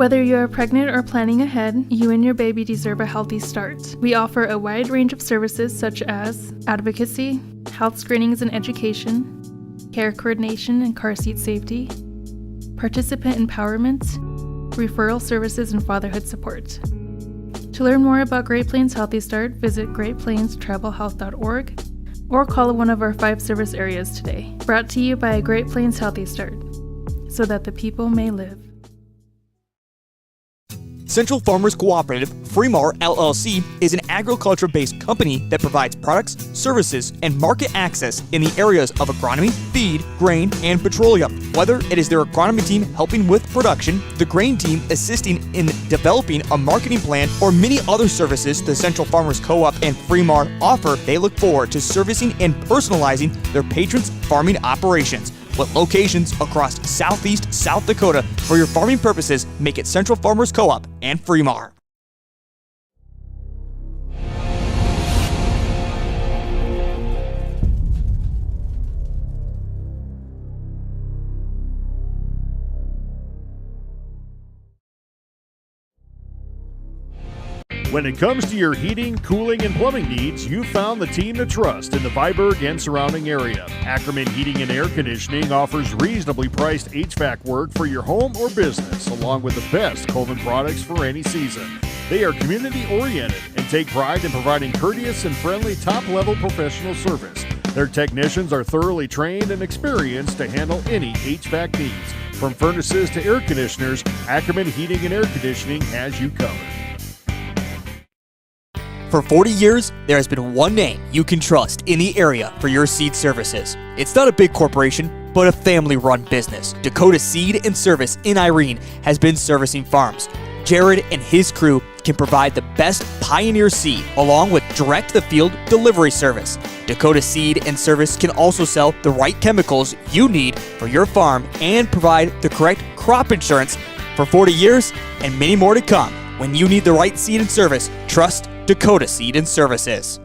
Whether you are pregnant or planning ahead, you and your baby deserve a healthy start. We offer a wide range of services such as advocacy, health screenings and education, care coordination and car seat safety, participant empowerment, referral services, and fatherhood support. To learn more about Great Plains Healthy Start, visit greatplainstravelhealth.org or call one of our 5 service areas today. Brought to you by Great Plains Healthy Start, so that the people may live. Central Farmers Cooperative, Fremar LLC, is an agriculture-based company that provides products, services, and market access in the areas of agronomy, feed, grain, and petroleum. Whether it is their agronomy team helping with production, the grain team assisting in developing a marketing plan, or many other services the Central Farmers Co-op and Fremar offer, they look forward to servicing and personalizing their patrons' farming operations. With locations across southeast South Dakota, for your farming purposes, make it Central Farmers Co-op and Fremar. When it comes to your heating, cooling, and plumbing needs, you've found the team to trust in the Viborg and surrounding area. Ackerman Heating and Air Conditioning offers reasonably priced HVAC work for your home or business, along with the best Coleman products for any season. They are community-oriented and take pride in providing courteous and friendly top-level professional service. Their technicians are thoroughly trained and experienced to handle any HVAC needs. From furnaces to air conditioners, Ackerman Heating and Air Conditioning has you covered. For 40 years, there has been one name you can trust in the area for your seed services. It's not a big corporation, but a family-run business. Dakota Seed and Service in Irene has been servicing farms. Jared and his crew can provide the best Pioneer seed along with direct-to-the-field delivery service. Dakota Seed and Service can also sell the right chemicals you need for your farm and provide the correct crop insurance for 40 years and many more to come. When you need the right seed and service, trust Dakota Seed and Services.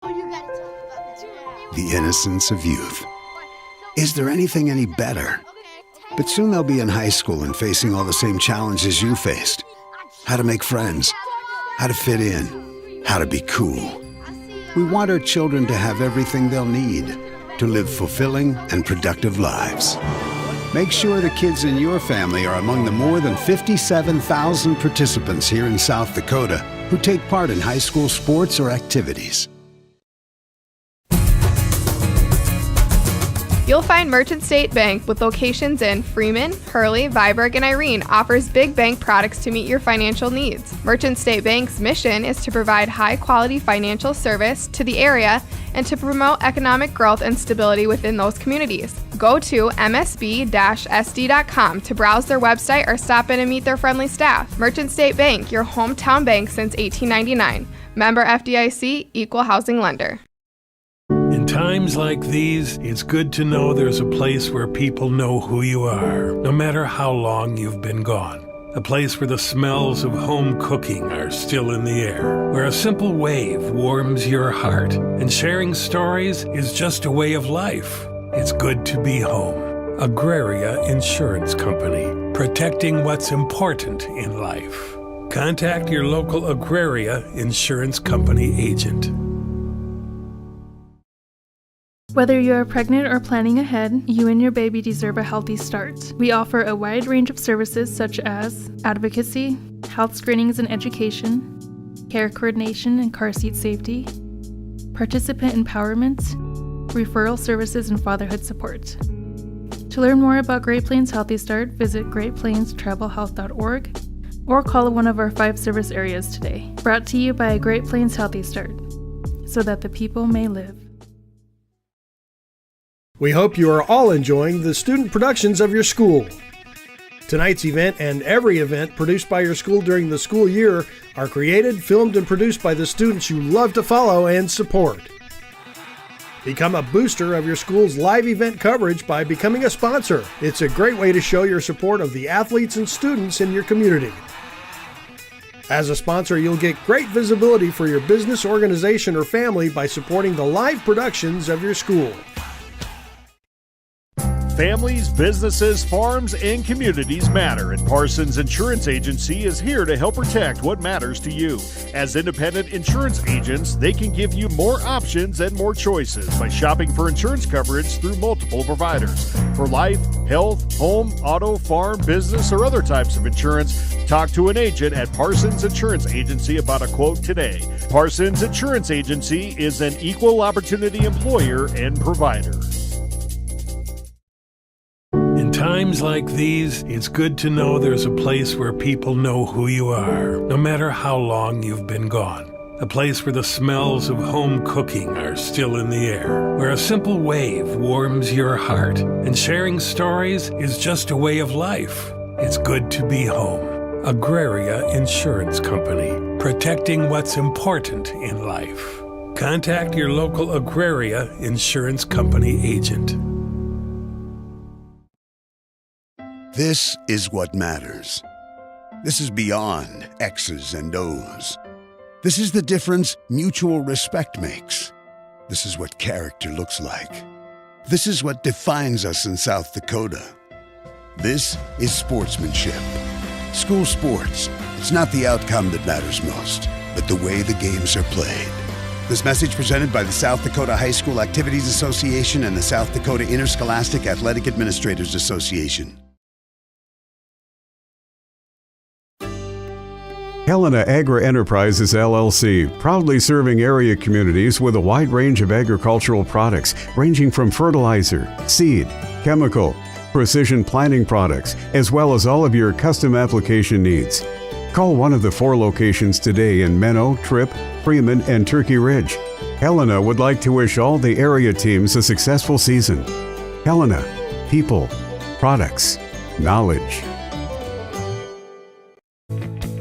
The innocence of youth. Is there anything any better? But soon they'll be in high school and facing all the same challenges you faced. How to make friends, how to fit in, how to be cool. We want our children to have everything they'll need to live fulfilling and productive lives. Make sure the kids in your family are among the more than 57,000 participants here in South Dakota who take part in high school sports or activities. You'll find Merchant State Bank with locations in Freeman, Hurley, Viborg, and Irene offers big bank products to meet your financial needs. Merchant State Bank's mission is to provide high-quality financial service to the area and to promote economic growth and stability within those communities. Go to msb-sd.com to browse their website or stop in and meet their friendly staff. Merchant State Bank, your hometown bank since 1899. Member FDIC, Equal Housing Lender. In times like these, it's good to know there's a place where people know who you are, no matter how long you've been gone. A place where the smells of home cooking are still in the air, where a simple wave warms your heart, and sharing stories is just a way of life. It's good to be home. Agraria Insurance Company, protecting what's important in life. Contact your local Agraria Insurance Company agent. Whether you are pregnant or planning ahead, you and your baby deserve a healthy start. We offer a wide range of services such as advocacy, health screenings and education, care coordination and car seat safety, participant empowerment, referral services, and fatherhood support. To learn more about Great Plains Healthy Start, visit greatplainstravelhealth.org or call one of our 5 service areas today. Brought to you by Great Plains Healthy Start, so that the people may live. We hope you are all enjoying the student productions of your school. Tonight's event and every event produced by your school during the school year are created, filmed, and produced by the students you love to follow and support. Become a booster of your school's live event coverage by becoming a sponsor. It's a great way to show your support of the athletes and students in your community. As a sponsor, you'll get great visibility for your business, organization, or family by supporting the live productions of your school. Families, businesses, farms, and communities matter, and Parsons Insurance Agency is here to help protect what matters to you. As independent insurance agents, they can give you more options and more choices by shopping for insurance coverage through multiple providers. For life, health, home, auto, farm, business, or other types of insurance, talk to an agent at Parsons Insurance Agency about a quote today. Parsons Insurance Agency is an equal opportunity employer and provider. In times like these, it's good to know there's a place where people know who you are, no matter how long you've been gone. A place where the smells of home cooking are still in the air, where a simple wave warms your heart, and sharing stories is just a way of life. It's good to be home. Agraria Insurance Company, protecting what's important in life. Contact your local Agraria Insurance Company agent. This is what matters. This is beyond X's and O's. This is the difference mutual respect makes. This is what character looks like. This is what defines us in South Dakota. This is sportsmanship. School sports, it's not the outcome that matters most, but the way the games are played. This message presented by the South Dakota High School Activities Association and the South Dakota Interscholastic Athletic Administrators Association. Helena Agri-Enterprises LLC, proudly serving area communities with a wide range of agricultural products ranging from fertilizer, seed, chemical, precision planting products, as well as all of your custom application needs. Call one of the 4 locations today in Menno, Tripp, Freeman, and Turkey Ridge. Helena would like to wish all the area teams a successful season. Helena, people, products, knowledge.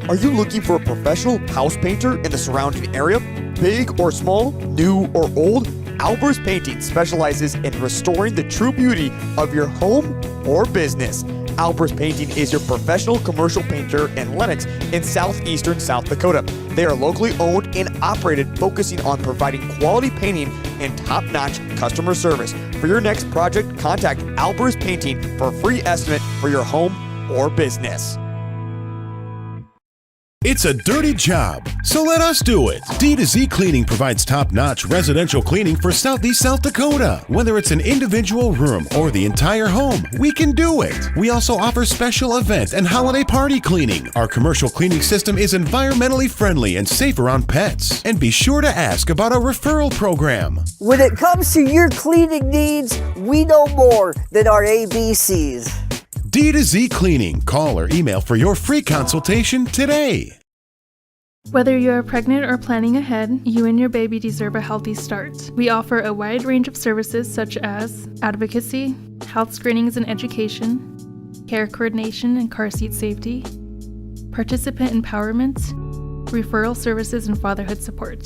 Are you looking for a professional house painter in the surrounding area? Big or small, new or old, Albers Painting specializes in restoring the true beauty of your home or business. Albers Painting is your professional commercial painter in Lenox in southeastern South Dakota. They are locally owned and operated, focusing on providing quality painting and top-notch customer service. For your next project, contact Albers Painting for a free estimate for your home or business. It's a dirty job, so let us do it. D2Z Cleaning provides top-notch residential cleaning for Southeast South Dakota. Whether it's an individual room or the entire home, we can do it. We also offer special event and holiday party cleaning. Our commercial cleaning system is environmentally friendly and safe around pets. And be sure to ask about our referral program. When it comes to your cleaning needs, we know more than our ABCs. D2Z Cleaning. Call or email for your free consultation today. Whether you are pregnant or planning ahead, you and your baby deserve a healthy start. We offer a wide range of services such as advocacy, health screenings and education, care coordination and car seat safety, participant empowerment, referral services, and fatherhood support.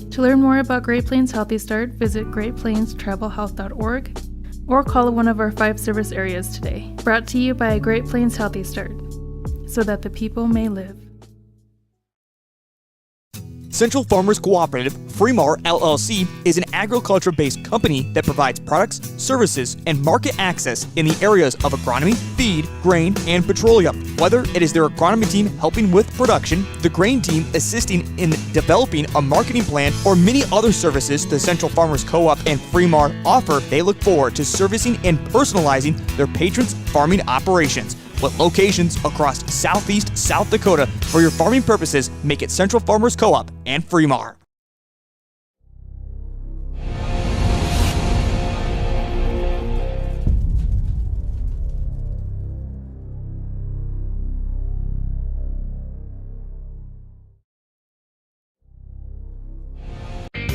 To learn more about Great Plains Healthy Start, visit greatplainstravelhealth.org or call one of our 5 service areas today. Brought to you by Great Plains Healthy Start, so that the people may live. Central Farmers Cooperative, Fremar LLC, is an agriculture-based company that provides products, services, and market access in the areas of agronomy, feed, grain, and petroleum. Whether it is their agronomy team helping with production, the grain team assisting in developing a marketing plan, or many other services the Central Farmers Co-op and Fremar offer, they look forward to servicing and personalizing their patrons' farming operations. With locations across southeast South Dakota for your farming purposes, make it Central Farmers Co-op and Fremar.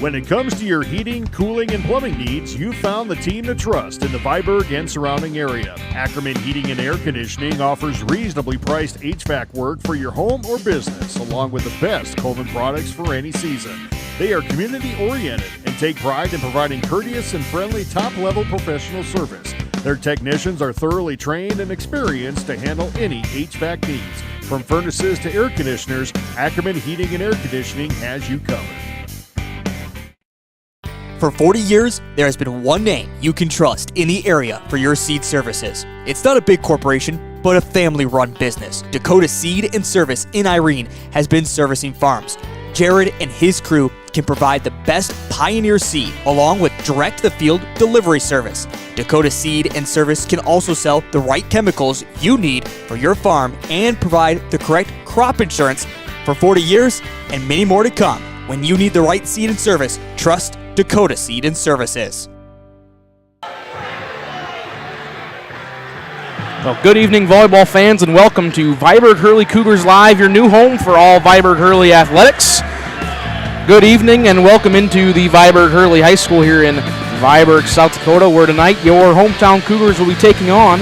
When it comes to your heating, cooling, and plumbing needs, you found the team to trust in the Viborg and surrounding area. Ackerman Heating and Air Conditioning offers reasonably priced HVAC work for your home or business, along with the best Coleman products for any season. They are community-oriented and take pride in providing courteous and friendly top-level professional service. Their technicians are thoroughly trained and experienced to handle any HVAC needs. From furnaces to air conditioners, Ackerman Heating and Air Conditioning has you covered. For 40 years, there has been one name you can trust in the area for your seed services. It's not a big corporation, but a family-run business. Dakota Seed and Service in Irene has been servicing farms. Jared and his crew can provide the best Pioneer seed along with direct-to-the-field delivery service. Dakota Seed and Service can also sell the right chemicals you need for your farm and provide the correct crop insurance for 40 years and many more to come. When you need the right seed and service, trust Dakota Seed and Services. Well, good evening, volleyball fans, and welcome to Viborg-Hurley Cougars Live, your new home for all Viborg-Hurley athletics. Good evening, and welcome into the Viborg-Hurley High School here in Viborg, South Dakota, where tonight your hometown Cougars will be taking on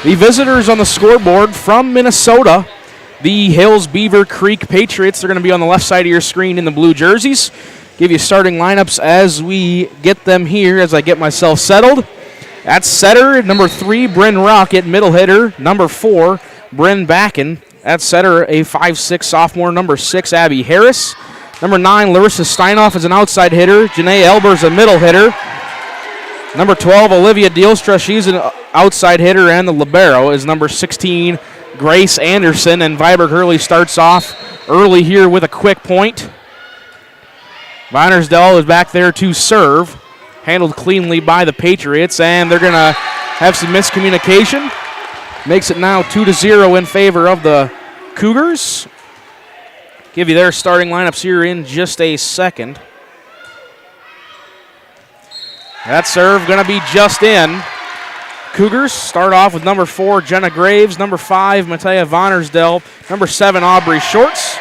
the visitors on the scoreboard from Minnesota, the Hills-Beaver Creek Patriots. They're going to be on the left side of your screen in the blue jerseys. Give you starting lineups as we get them here, as I get myself settled. At setter, number 3, Bryn Rocket. Middle hitter, number 4, Bryn Backen. At setter, a 5'6" sophomore, number 6, Abby Harris. Number 9, Larissa Steinoff is an outside hitter. Janae Elber's a middle hitter. Number 12, Olivia Dielstra, she's an outside hitter. And the libero is number 16, Grace Anderson. And Viborg-Hurley starts off early here with a quick point. Vinersdell is back there to serve. Handled cleanly by the Patriots, and they're going to have some miscommunication. Makes it now 2-0 in favor of the Cougars. Give you their starting lineups here in just a second. That serve going to be just in. Cougars start off with number 4, Jenna Graves, number 5, Matea Vinersdell, number 7, Aubrey Shorts,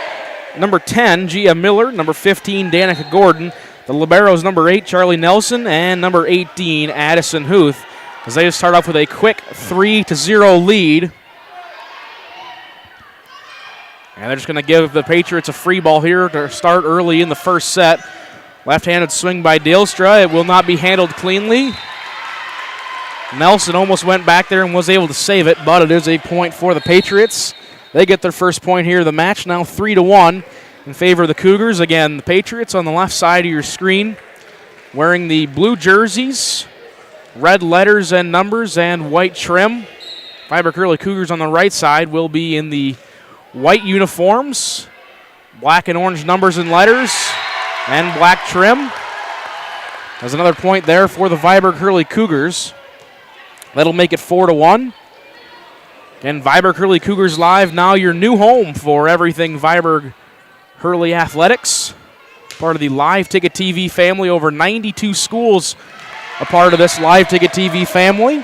number 10, Gia Miller, number 15, Danica Gordon. The liberos, number 8, Charlie Nelson, and number 18, Addison Huth, as they start off with a quick 3-0 lead. And they're just going to give the Patriots a free ball here to start early in the first set. Left-handed swing by Dielstra. It will not be handled cleanly. Nelson almost went back there and was able to save it, but it is a point for the Patriots. They get their first point here of the match, now 3-1 in favor of the Cougars. Again, the Patriots on the left side of your screen, wearing the blue jerseys, red letters and numbers, and white trim. Viborg-Hurley Cougars on the right side will be in the white uniforms, black and orange numbers and letters, and black trim. There's another point there for the Viborg-Hurley Cougars. That'll make it 4-1. And Viborg-Hurley Cougars Live, now your new home for everything Viborg-Hurley athletics. Part of the Live Ticket TV family, over 92 schools a part of this Live Ticket TV family.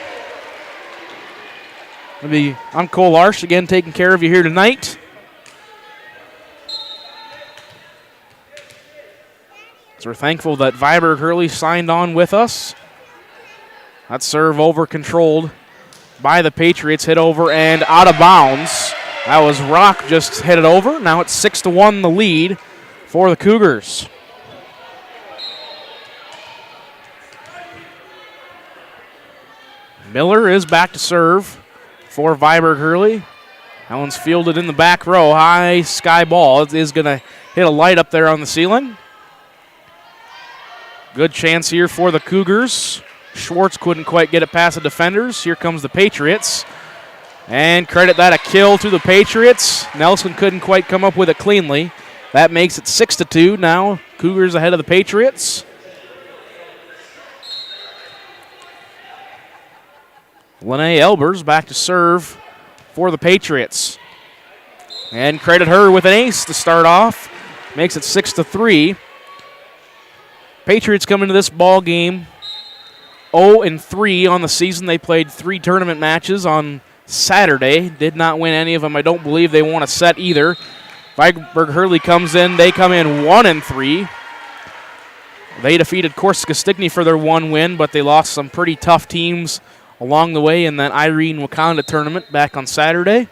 I'm Cole Arsh, again taking care of you here tonight. So we're thankful that Viborg-Hurley signed on with us. That serve over controlled by the Patriots, hit over and out of bounds. That was Rock, just hit it over. Now it's 6-1 the lead for the Cougars. Miller is back to serve for Viborg-Hurley. That one's fielded in the back row. High sky ball. It is going to hit a light up there on the ceiling. Good chance here for the Cougars. Schwartz couldn't quite get it past the defenders. Here comes the Patriots. And credit that a kill to the Patriots. Nelson couldn't quite come up with it cleanly. That makes it 6-2. Now Cougars ahead of the Patriots. Lene Elbers back to serve for the Patriots. And credit her with an ace to start off. Makes it 6-3. Patriots come into this ball game 0-3 on the season. They played 3 tournament matches on Saturday. Did not win any of them. I don't believe they won a set either. Viborg-Hurley comes in. They come in 1-3. They defeated Corsica Stickney for their one win, but they lost some pretty tough teams along the way in that Irene-Wakanda tournament back on Saturday.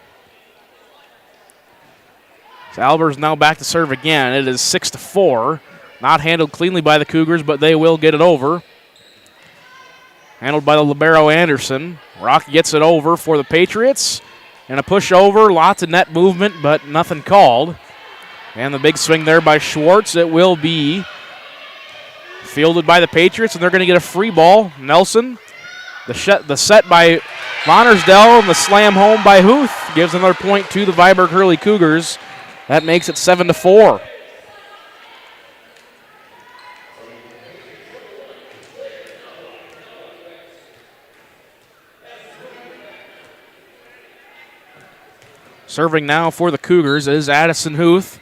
So Albers now back to serve again. It is 6-4. Not handled cleanly by the Cougars, but they will get it over. Handled by the libero Anderson. Rock gets it over for the Patriots. And a push over, lots of net movement, but nothing called. And the big swing there by Schwartz. It will be Fielded by the Patriots, and they're going to get a free ball. Nelson, the set by Vonnersdell, and the slam home by Huth gives another point to the Viborg-Hurley Cougars. That makes it 7-4. Serving now for the Cougars is Addison Huth.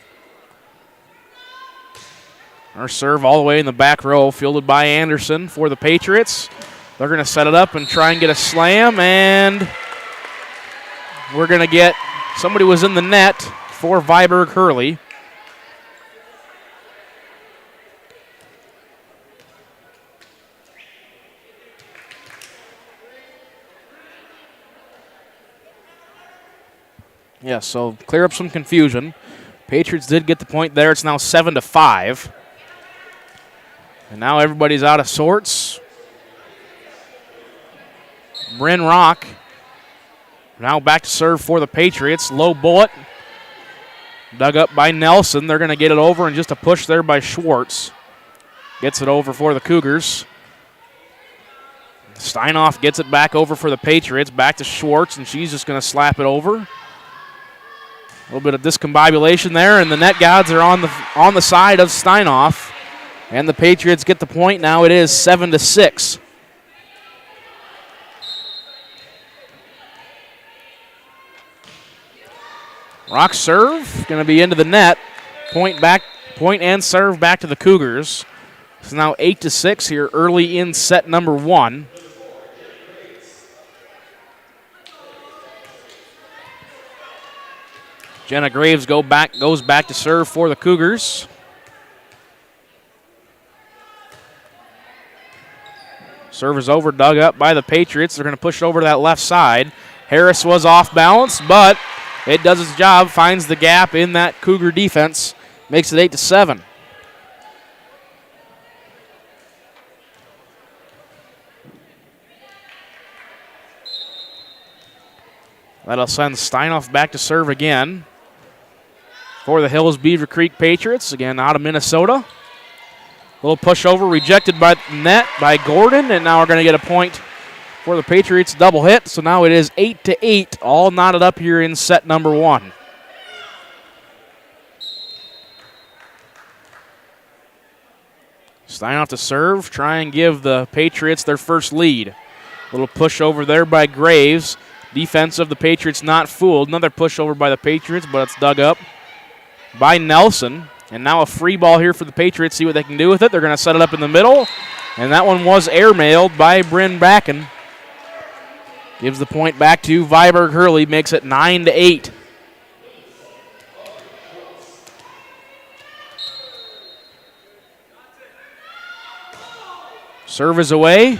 Our serve all the way in the back row, fielded by Anderson for the Patriots. They're going to set it up and try and get a slam, and we're going to get, somebody was in the net for Viborg-Hurley. Yeah, so clear up some confusion. Patriots did get the point there. It's now 7-5. And now everybody's out of sorts. Bryn Rock now back to serve for the Patriots. Low bullet. Dug up by Nelson. They're going to get it over, and just a push there by Schwartz. Gets it over for the Cougars. Steinoff gets it back over for the Patriots. Back to Schwartz, and she's just going to slap it over. A little bit of discombobulation there, and the net gods are on the side of Steinoff. And the Patriots get the point. Now it is 7-6. Rock serve, going to be into the net. Point and serve back to the Cougars. It's now 8-6 here early in set number 1. Jenna Graves goes back to serve for the Cougars. Serve is over, dug up by the Patriots. They're going to push it over to that left side. Harris was off balance, but it does its job, finds the gap in that Cougar defense, makes it 8-7. That'll send Steinoff back to serve again for the Hills-Beaver Creek Patriots, again out of Minnesota. Little pushover rejected by the net by Gordon, and now we're going to get a point for the Patriots double hit. So now it is 8-8, all knotted up here in set number 1. Steinoff to serve, try and give the Patriots their first lead. Little pushover there by Graves. Defense of the Patriots not fooled. Another pushover by the Patriots, but it's dug up by Nelson. And now a free ball here for the Patriots. See what they can do with it. They're going to set it up in the middle. And that one was airmailed by Bryn Backen. Gives the point back to Viborg-Hurley. Makes it 9-8. Serve is away.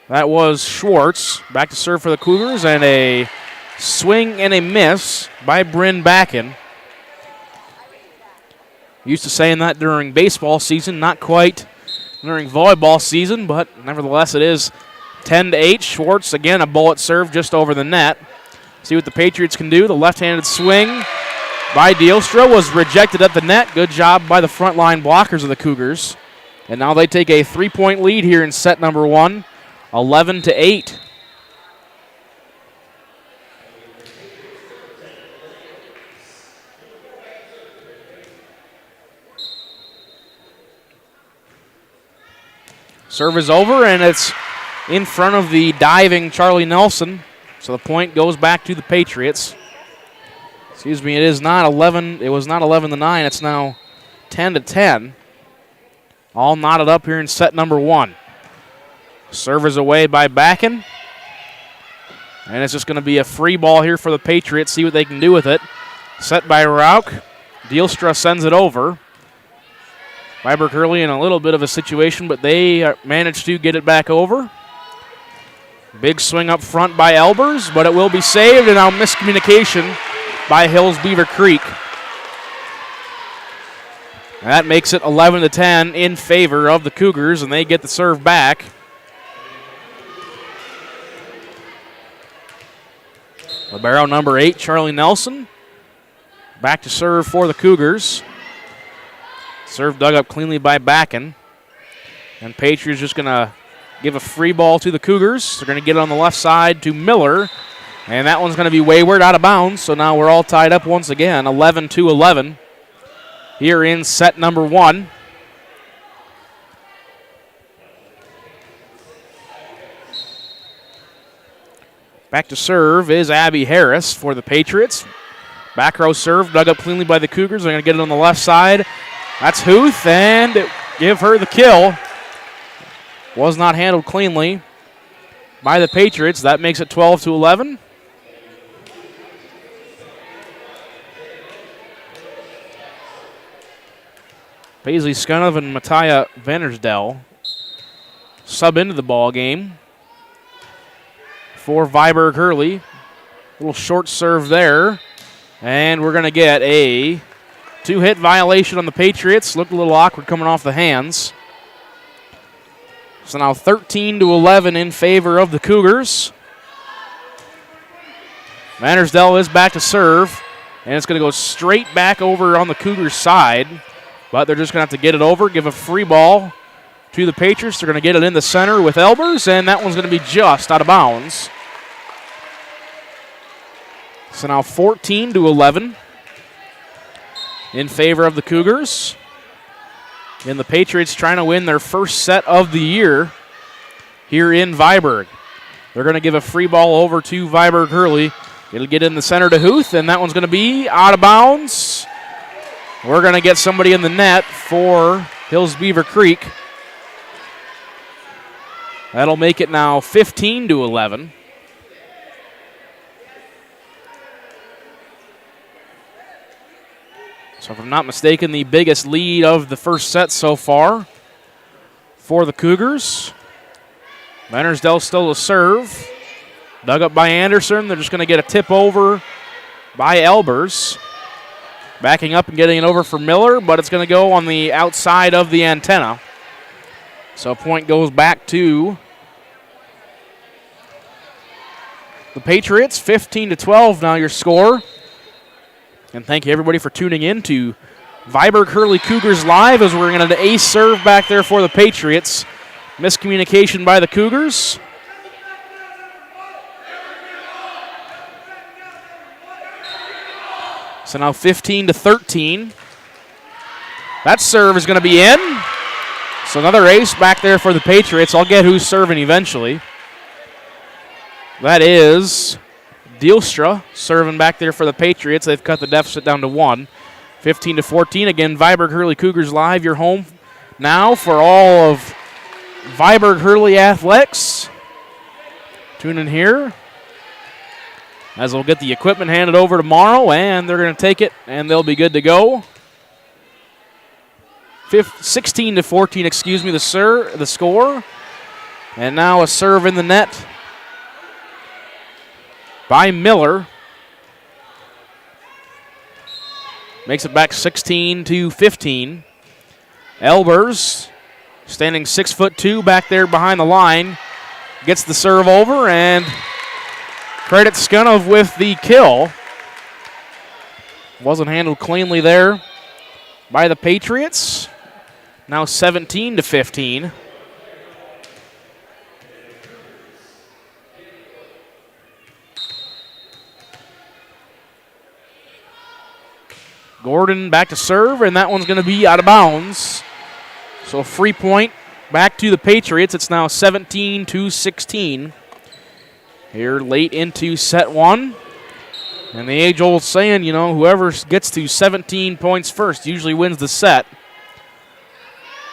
That was Schwartz. Back to serve for the Cougars, and a swing and a miss by Bryn Backen. Used to saying that during baseball season, not quite during volleyball season, but nevertheless it is 10-8. Schwartz, again, a bullet serve just over the net. See what the Patriots can do. The left-handed swing by Dielstra was rejected at the net. Good job by the front line blockers of the Cougars. And now they take a 3-point lead here in set number 1, 11-8. Serve is over, and it's in front of the diving Charlie Nelson. So the point goes back to the Patriots. Excuse me, it is not 11. It was not 11-9. It's now 10-10. All knotted up here in set number 1. Serve is away by Backen. And it's just going to be a free ball here for the Patriots. See what they can do with it. Set by Rauk. Dielstra sends it over. Viborg-Hurley in a little bit of a situation, but they managed to get it back over. Big swing up front by Elbers, but it will be saved, and now miscommunication by Hills-Beaver Creek. And that makes it 11-10 in favor of the Cougars, and they get the serve back. Libero number 8, Charlie Nelson, back to serve for the Cougars. Serve dug up cleanly by Backen. And Patriots just going to give a free ball to the Cougars. They're going to get it on the left side to Miller. And that one's going to be wayward, out of bounds. So now we're all tied up once again, 11-11 here in set number 1. Back to serve is Abby Harris for the Patriots. Back row serve, dug up cleanly by the Cougars. They're going to get it on the left side. That's Huth, and give her the kill. Was not handled cleanly by the Patriots. That makes it 12-11. Paisley Skunov and Mattia Vandersdel sub into the ball game for Viborg-Hurley. Little short serve there. And we're going to get a 2-hit violation on the Patriots. Looked a little awkward coming off the hands. So now 13-11 in favor of the Cougars. Vandersdel is back to serve. And it's going to go straight back over on the Cougars' side. But they're just going to have to get it over, give a free ball to the Patriots. They're going to get it in the center with Elbers, and that one's going to be just out of bounds. So now 14-11 in favor of the Cougars. And the Patriots trying to win their first set of the year here in Viborg. They're going to give a free ball over to Viborg-Hurley. It'll get in the center to Huth, and that one's going to be out of bounds. We're going to get somebody in the net for Hills-Beaver Creek. That'll make it now 15-11. So if I'm not mistaken, the biggest lead of the first set so far for the Cougars. Vandersdel still to serve. Dug up by Anderson. They're just going to get a tip over by Elbers. Backing up and getting it over for Miller, but it's going to go on the outside of the antenna. So point goes back to the Patriots. 15-12 now your score. And thank you everybody for tuning in to Viborg-Hurley Cougars Live as we're going to ace serve back there for the Patriots. Miscommunication by the Cougars. So now 15-13. That serve is going to be in. So another ace back there for the Patriots. I'll get who's serving eventually. That is Dielstra serving back there for the Patriots. They've cut the deficit down to 1. 15-14. Again, Viborg-Hurley Cougars Live, your home now for all of Viborg-Hurley athletics. Tune in here as they'll get the equipment handed over tomorrow, and they're going to take it, and they'll be good to go. 16-14, excuse me, the score. And now a serve in the net by Miller. Makes it back 16-15. Elbers, standing 6'2", back there behind the line, gets the serve over, and credit Skunov with the kill. Wasn't handled cleanly there by the Patriots. Now 17-15. Gordon back to serve, and that one's going to be out of bounds. So free point back to the Patriots. It's now 17-16. Here late into set 1. And the age-old saying, you know, whoever gets to 17 points first usually wins the set.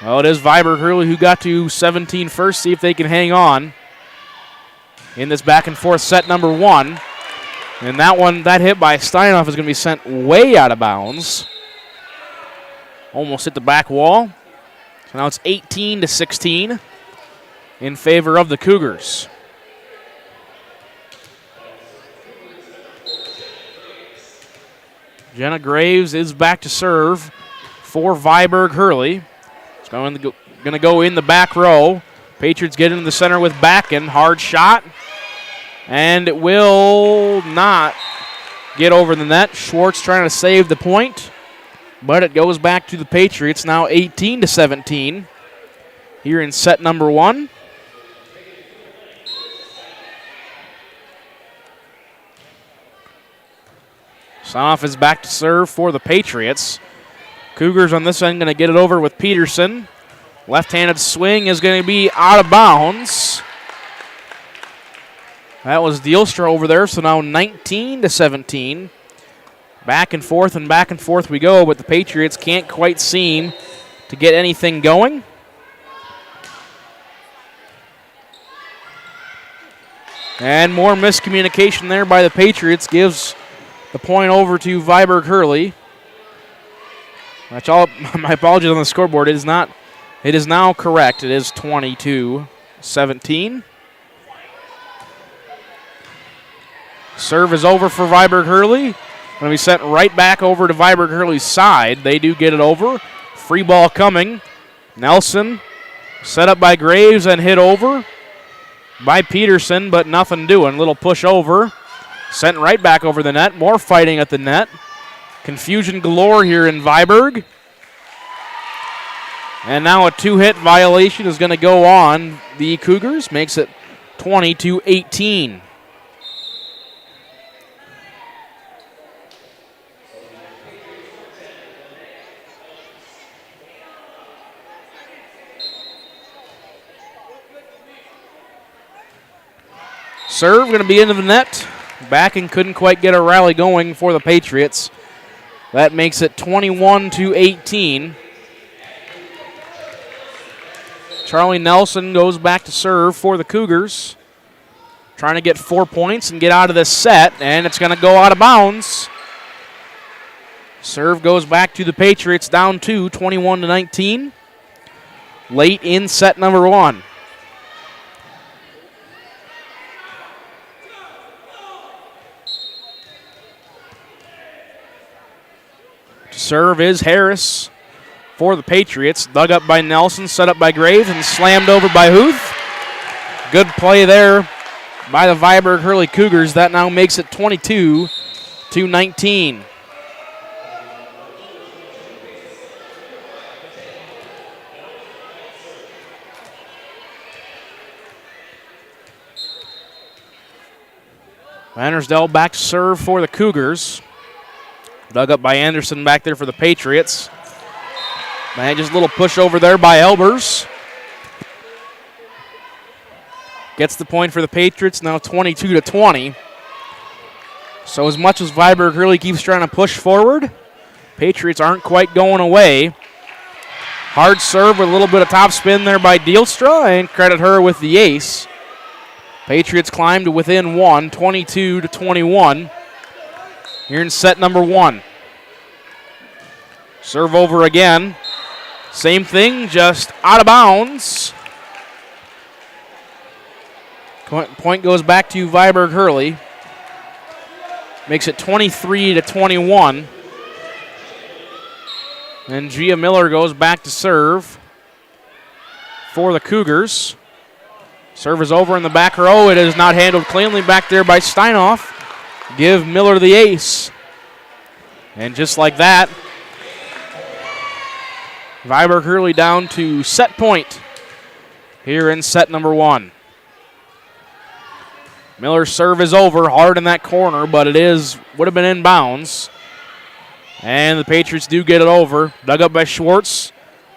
Well, it is Viborg-Hurley who got to 17 first. See if they can hang on in this back-and-forth set number 1. And that hit by Steinhoff is going to be sent way out of bounds. Almost hit the back wall. So now it's 18-16 in favor of the Cougars. Jenna Graves is back to serve for Viborg-Hurley. It's going to go in the back row. Patriots get into the center with Backen. Hard shot. And it will not get over the net. Schwartz trying to save the point. But it goes back to the Patriots. Now 18-17 here in set number 1. Sonoff is back to serve for the Patriots. Cougars on this end going to get it over with Peterson. Left-handed swing is going to be out of bounds. That was Dielstra over there, so now 19-17. Back and forth we go, but the Patriots can't quite seem to get anything going. And more miscommunication there by the Patriots gives the point over to Viborg-Hurley. That's all. My apologies on the scoreboard. It is not. It is now correct. It is 22-17. Serve is over for Viborg-Hurley. Going to be sent right back over to Viborg-Hurley's side. They do get it over. Free ball coming. Nelson set up by Graves and hit over by Peterson, but nothing doing. Little push over. Sent right back over the net. More fighting at the net. Confusion galore here in Viborg. And now a 2-hit violation is going to go on the Cougars. Makes it 20-18. Serve going to be into the net. Back and couldn't quite get a rally going for the Patriots. That makes it 21-18. Charlie Nelson goes back to serve for the Cougars. Trying to get 4 points and get out of this set, and it's going to go out of bounds. Serve goes back to the Patriots, down 2, 21-19. Late in set number 1. Serve is Harris for the Patriots. Dug up by Nelson, set up by Graves, and slammed over by Huth. Good play there by the Viborg-Hurley Cougars. That now makes it 22-19. Vandersdale back to serve for the Cougars. Dug up by Anderson back there for the Patriots. Man, just a little push over there by Elbers. Gets the point for the Patriots, now 22-20. So as much as Viborg-Hurley keeps trying to push forward, Patriots aren't quite going away. Hard serve with a little bit of top spin there by Dielstra, and credit her with the ace. Patriots climb to within 1, 22-21. Here in set number 1. Serve over again. Same thing, just out of bounds. Point goes back to Viborg-Hurley. Makes it 23-21. And Gia Miller goes back to serve for the Cougars. Serve is over in the back row. It is not handled cleanly back there by Steinoff. Give Miller the ace. And just like that, Viborg-Hurley down to set point here in set number 1. Miller's serve is over, hard in that corner, but it would have been in bounds. And the Patriots do get it over. Dug up by Schwartz,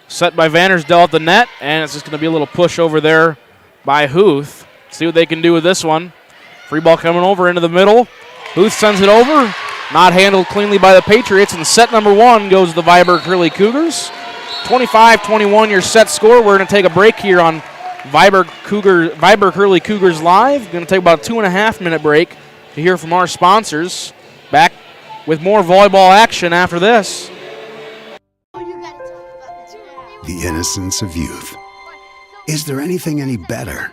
set by Vandersdale at the net, and it's just going to be a little push over there by Huth. See what they can do with this one. Free ball coming over into the middle. Huth sends it over. Not handled cleanly by the Patriots. And set number 1 goes to the Viborg-Hurley Cougars. 25-21 your set score. We're going to take a break here on Viborg-Hurley Cougars Live. Going to take about a 2.5-minute break to hear from our sponsors. Back with more volleyball action after this. The innocence of youth. Is there anything any better?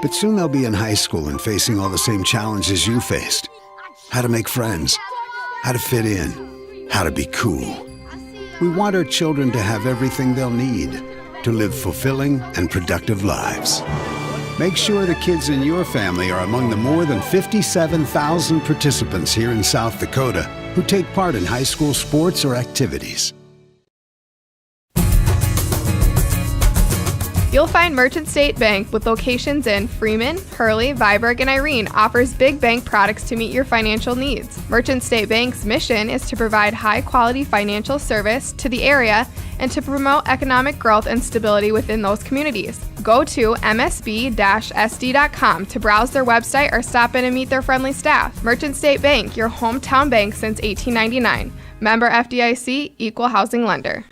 But soon they'll be in high school and facing all the same challenges you faced. How to make friends, how to fit in, how to be cool. We want our children to have everything they'll need to live fulfilling and productive lives. Make sure the kids in your family are among the more than 57,000 participants here in South Dakota who take part in high school sports or activities. You'll find Merchant State Bank, with locations in Freeman, Hurley, Viborg, and Irene, offers big bank products to meet your financial needs. Merchant State Bank's mission is to provide high-quality financial service to the area and to promote economic growth and stability within those communities. Go to msb-sd.com to browse their website or stop in and meet their friendly staff. Merchant State Bank, your hometown bank since 1899. Member FDIC, Equal Housing Lender.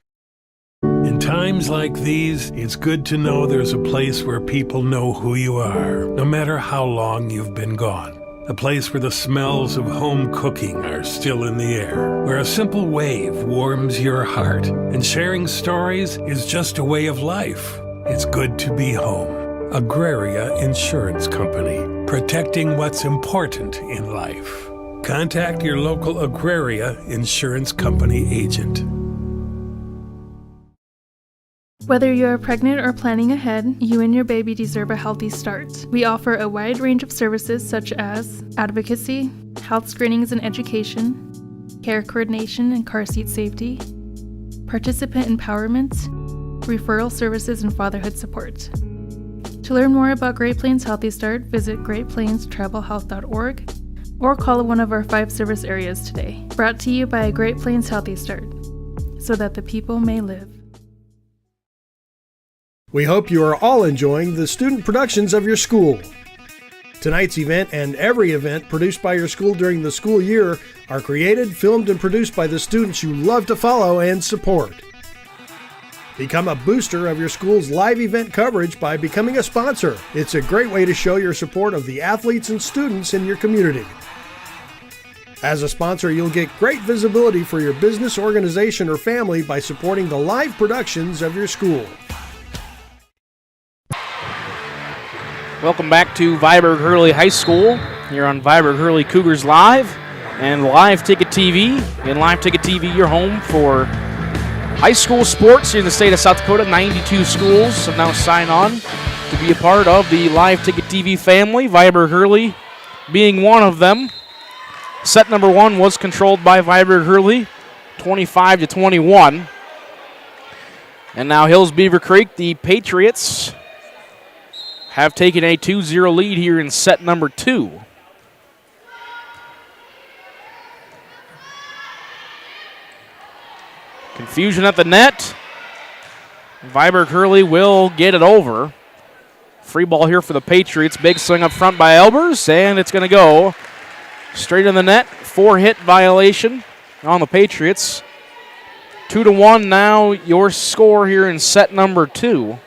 In times like these, it's good to know there's a place where people know who you are, no matter how long you've been gone. A place where the smells of home cooking are still in the air, where a simple wave warms your heart, and sharing stories is just a way of life. It's good to be home. Agraria Insurance Company, protecting what's important in life. Contact your local Agraria Insurance Company agent. Whether you're pregnant or planning ahead, you and your baby deserve a healthy start. We offer a wide range of services such as advocacy, health screenings and education, care coordination and car seat safety, participant empowerment, referral services, and fatherhood support. To learn more about Great Plains Healthy Start, visit greatplainstravelhealth.org or call one of our 5 service areas today. Brought to you by Great Plains Healthy Start, so that the people may live. We hope you are all enjoying the student productions of your school. Tonight's event and every event produced by your school during the school year are created, filmed, and produced by the students you love to follow and support. Become a booster of your school's live event coverage by becoming a sponsor. It's a great way to show your support of the athletes and students in your community. As a sponsor, you'll get great visibility for your business, organization, or family by supporting the live productions of your school. Welcome back to Viborg-Hurley High School here on Viborg-Hurley Cougars Live and Live Ticket TV. And Live Ticket TV, your home for high school sports here in the state of South Dakota. 92 schools have now signed on to be a part of the Live Ticket TV family, Viborg-Hurley being one of them. Set number 1 was controlled by Viborg-Hurley, 25-21. And now Hills-Beaver Creek, the Patriots, have taken a 2-0 lead here in set number 2. Confusion at the net. Viborg-Hurley will get it over. Free ball here for the Patriots. Big swing up front by Elbers, and it's going to go straight in the net. 4-hit violation on the Patriots. 2-1 now your score here in set number 2.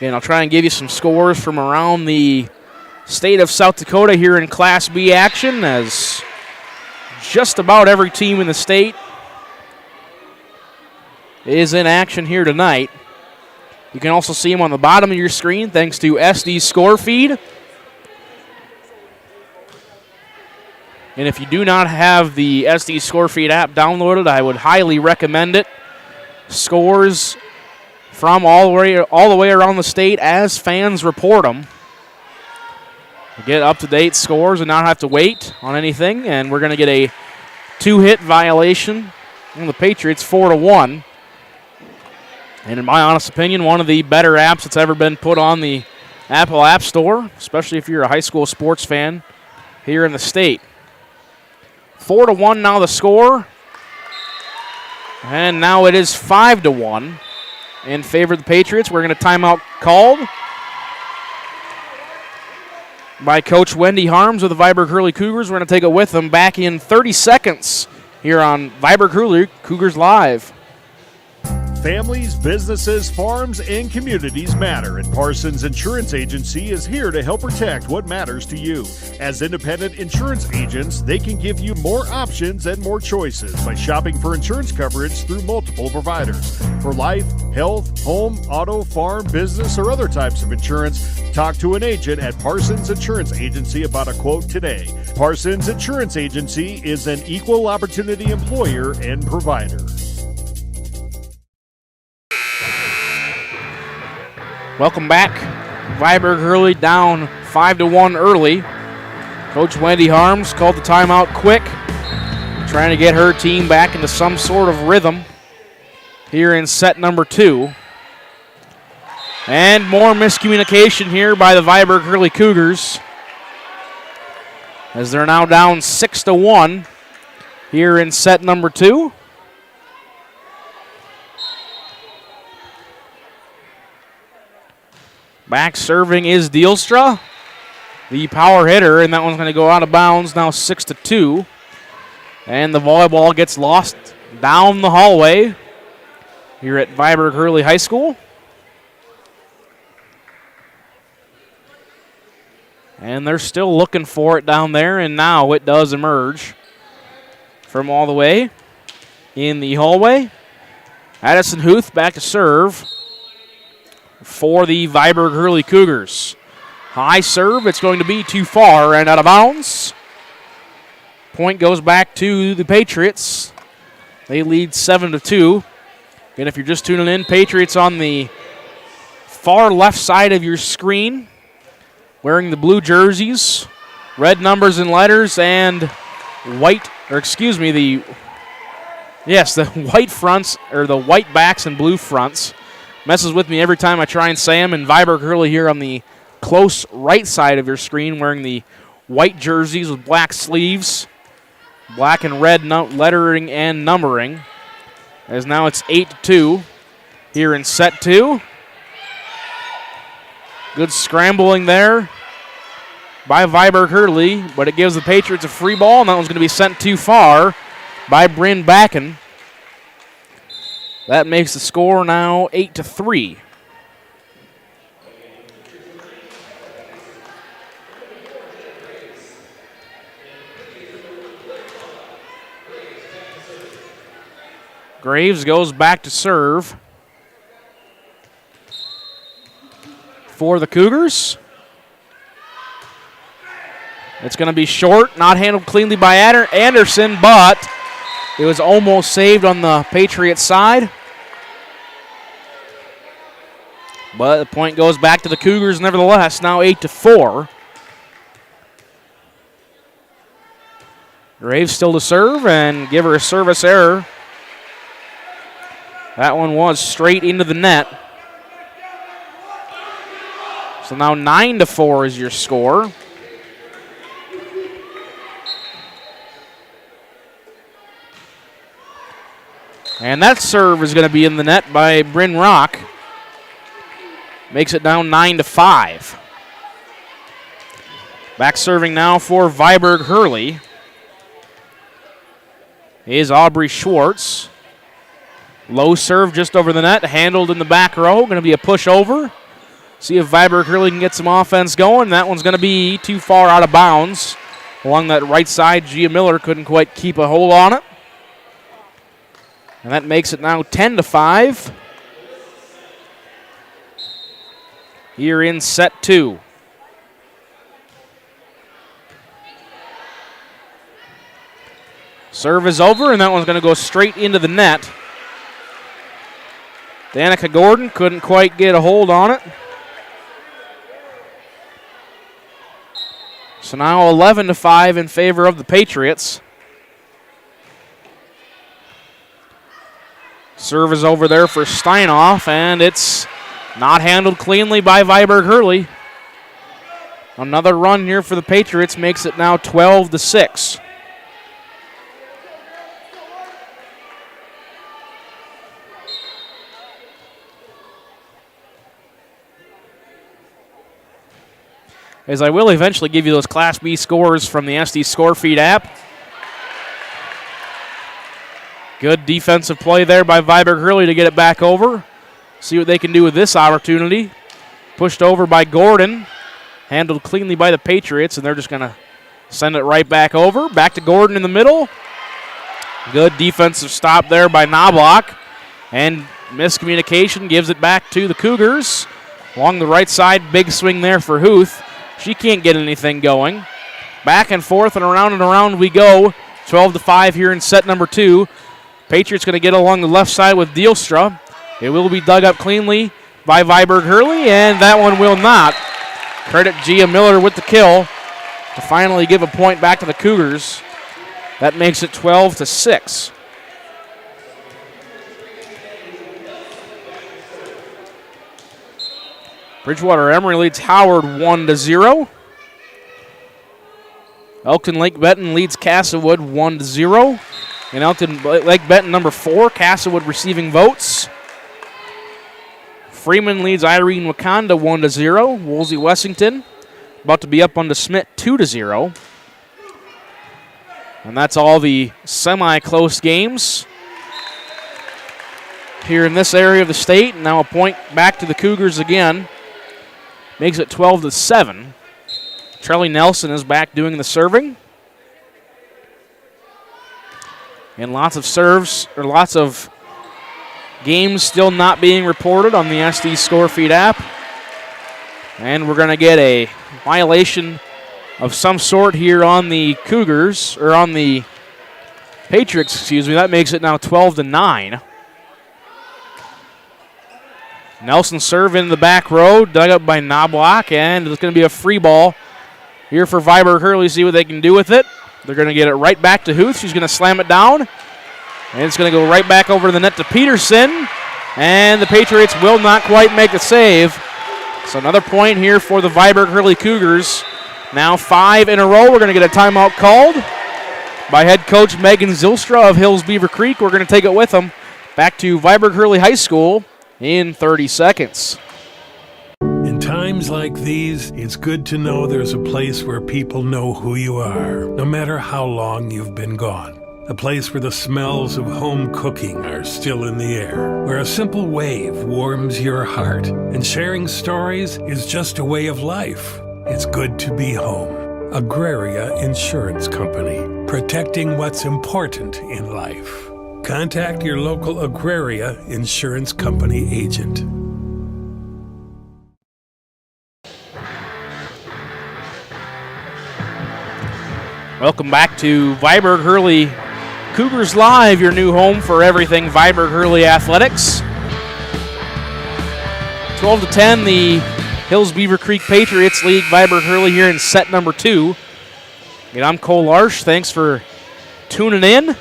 And I'll try and give you some scores from around the state of South Dakota here in Class B action, as just about every team in the state is in action here tonight. You can also see them on the bottom of your screen thanks to SD's score feed. And if you do not have the SD score feed app downloaded, I would highly recommend it. Scores from all the way around the state as fans report them. Get up-to-date scores and not have to wait on anything. And we're going to get a 2-hit violation on the Patriots, 4-1. And in my honest opinion, one of the better apps that's ever been put on the Apple App Store, especially if you're a high school sports fan here in the state. 4-1 now the score. And now it is 5-1 in favor of the Patriots. We're going to timeout called by Coach Wendy Harms of the Viborg-Hurley Cougars. We're going to take it with them back in 30 seconds here on Viborg-Hurley Cougars Live. Families, businesses, farms, and communities matter, and Parsons Insurance Agency is here to help protect what matters to you. As independent insurance agents, they can give you more options and more choices by shopping for insurance coverage through multiple providers. For life, health, home, auto, farm, business, or other types of insurance, talk to an agent at Parsons Insurance Agency about a quote today. Parsons Insurance Agency is an equal opportunity employer and provider. Welcome back. Viborg-Hurley down 5-1 early. Coach Wendy Harms called the timeout quick. trying to get her team back into some sort of rhythm here in set number 2. And more miscommunication here by the Viborg-Hurley Cougars, as they're now down 6-1 here in set number 2. Back serving is Dielstra, the power hitter, and that one's going to go out of bounds, now 6-2. And the volleyball gets lost down the hallway here at Viborg-Hurley High School. And they're still looking for it down there, and now it does emerge from all the way in the hallway. Addison Huth back to serve for the Viborg-Hurley Cougars. High serve, it's going to be too far and out of bounds. Point goes back to the Patriots. They lead 7-2. And if you're just tuning in, Patriots on the far left side of your screen, wearing the blue jerseys, red numbers and letters, and white, or excuse me, the white fronts, or the white backs and blue fronts. Messes with me every time I try and say them. And Viborg-Hurley here on the close right side of your screen, wearing the white jerseys with black sleeves, black and red lettering and numbering. As now it's 8-2 here in set 2. Good scrambling there by Viborg-Hurley, but it gives the Patriots a free ball, and that one's going to be sent too far by Bryn Backen. That makes the score now 8-3. Graves goes back to serve for the Cougars. It's going to be short, not handled cleanly by Anderson, but it was almost saved on the Patriots side. But the point goes back to the Cougars nevertheless, now 8-4. Graves still to serve and give her a service error. That one was straight into the net. So now 9-4 is your score. And that serve is going to be in the net by Bryn Rock. Makes it down 9-5. Back serving now for Viborg-Hurley is Aubrey Schwartz. Low serve just over the net, handled in the back row. Going to be a push over. See if Viborg-Hurley can get some offense going. That one's going to be too far out of bounds. Along that right side, Gia Miller couldn't quite keep a hold on it. And that makes it now 10-5. Here in set 2. Serve is over, and that one's going to go straight into the net. Danica Gordon couldn't quite get a hold on it. So now 11-5 in favor of the Patriots. Serve is over there for Steinoff, and it's not handled cleanly by Viborg-Hurley. Another run here for the Patriots makes it now 12-6. As I will eventually give you those Class B scores from the SD Scorefeed app. Good defensive play there by Viborg-Hurley to get it back over. See what they can do with this opportunity. Pushed over by Gordon. Handled cleanly by the Patriots, and they're just going to send it right back over. Back to Gordon in the middle. Good defensive stop there by Knobloch. And miscommunication gives it back to the Cougars. Along the right side, big swing there for Huth. She can't get anything going. Back and forth and around we go. 12-5 here in set number 2. Patriots going to get along the left side with Dielstra. It will be dug up cleanly by Viborg-Hurley, and that one will not. Credit Gia Miller with the kill to finally give a point back to the Cougars. That makes it 12-6. Bridgewater Emory leads Howard 1-0. Elkton Lake Benton leads Castlewood 1-0. And Elkton Lake Benton number 4, Castlewood receiving votes. Freeman leads Irene Wakanda 1-0. Woolsey Wessington about to be up on DeSmit 2-0. And that's all the semi-close games here in this area of the state. Now a point back to the Cougars again. Makes it 12-7. Charlie Nelson is back doing the serving. And lots of serves, or lots of games still not being reported on the SD score feed app. And we're going to get a violation of some sort here on the Cougars, or on the Patriots, excuse me. That makes it now 12-9. Nelson serve in the back row, dug up by Knobloch, and it's going to be a free ball here for Viborg-Hurley. See what they can do with it. They're going to get it right back to Huth. She's going to slam it down, and it's going to go right back over the net to Peterson, and the Patriots will not quite make the save. So another point here for the Viborg-Hurley Cougars. Now 5 in a row. We're going to get a timeout called by head coach Megan Zylstra of Hills-Beaver Creek. We're going to take it with them back to Viborg-Hurley High School in 30 seconds. In times like these, it's good to know there's a place where people know who you are, no matter how long you've been gone. A place where the smells of home cooking are still in the air, where a simple wave warms your heart, and sharing stories is just a way of life. It's good to be home. Agraria Insurance Company, protecting what's important in life. Contact your local Agraria Insurance Company agent. Welcome back to Viborg-Hurley Cougars Live, your new home for everything Viborg-Hurley athletics. 12-10, the Hills-Beaver Creek Patriots lead Viborg-Hurley here in set number 2. And I'm Cole Larsch. Thanks for tuning in.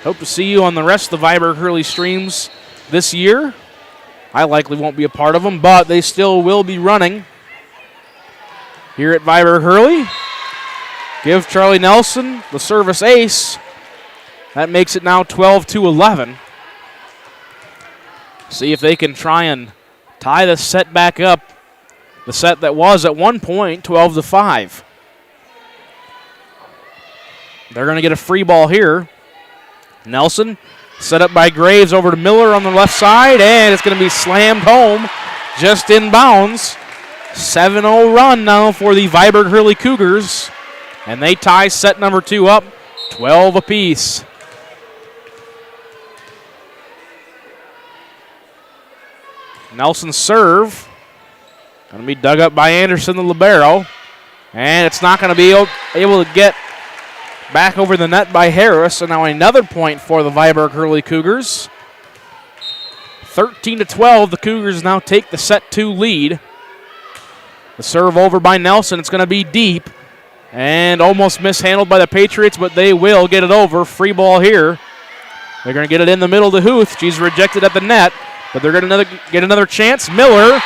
Hope to see you on the rest of the Viborg-Hurley streams this year. I likely won't be a part of them, but they still will be running here at Viborg-Hurley. Give Charlie Nelson the service ace. That makes it now 12-11. See if they can try and tie the set back up. The set that was at one point 12-5. They're going to get a free ball here. Nelson set up by Graves over to Miller on the left side, and it's going to be slammed home just in bounds. 7-0 run now for the Viborg-Hurley Cougars, and they tie set number 2 up 12 apiece. Nelson serve. Going to be dug up by Anderson, the libero, and it's not going to be able to get back over the net by Harris, and now another point for the Viborg-Hurley Cougars. 13-12, the Cougars now take the set 2 lead. The serve over by Nelson. It's going to be deep and almost mishandled by the Patriots, but they will get it over. Free ball here. They're going to get it in the middle to Huth. She's rejected at the net, but they're going to get another chance. Miller,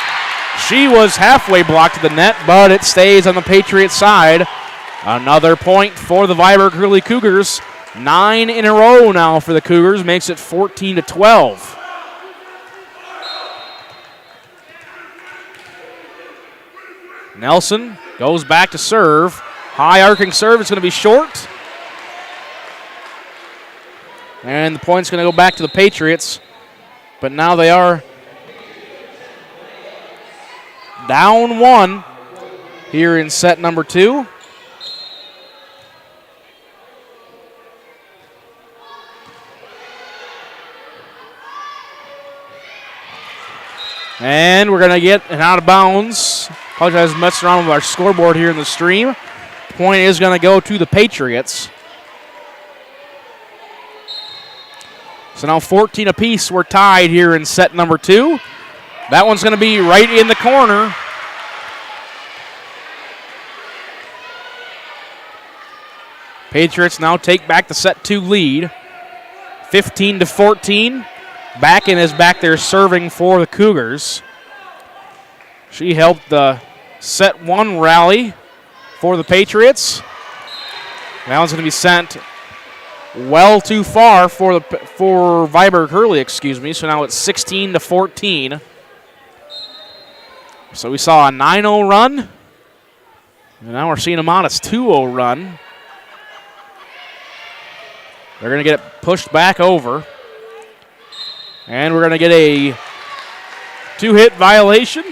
she was halfway blocked to the net, but it stays on the Patriots side. Another point for the Viborg-Hurley Cougars. 9 in a row now for the Cougars, makes it 14-12. Nelson goes back to serve. High arcing serve, it's going to be short. And the point's going to go back to the Patriots. But now they are down 1 here in set number 2. And we're going to get an out of bounds. Apologize, messing around with our scoreboard here in the stream. Point is going to go to the Patriots. So now 14 apiece. We're tied here in set number 2. That one's going to be right in the corner. Patriots now take back the set 2 lead. 15-14. Backen is back there serving for the Cougars. She helped the set 1 rally for the Patriots. That one's going to be sent well too far for Viborg-Hurley, excuse me. So now it's 16-14. So we saw a 9-0 run, and now we're seeing a modest 2-0 run. They're going to get it pushed back over, and we're going to get a 2-hit violation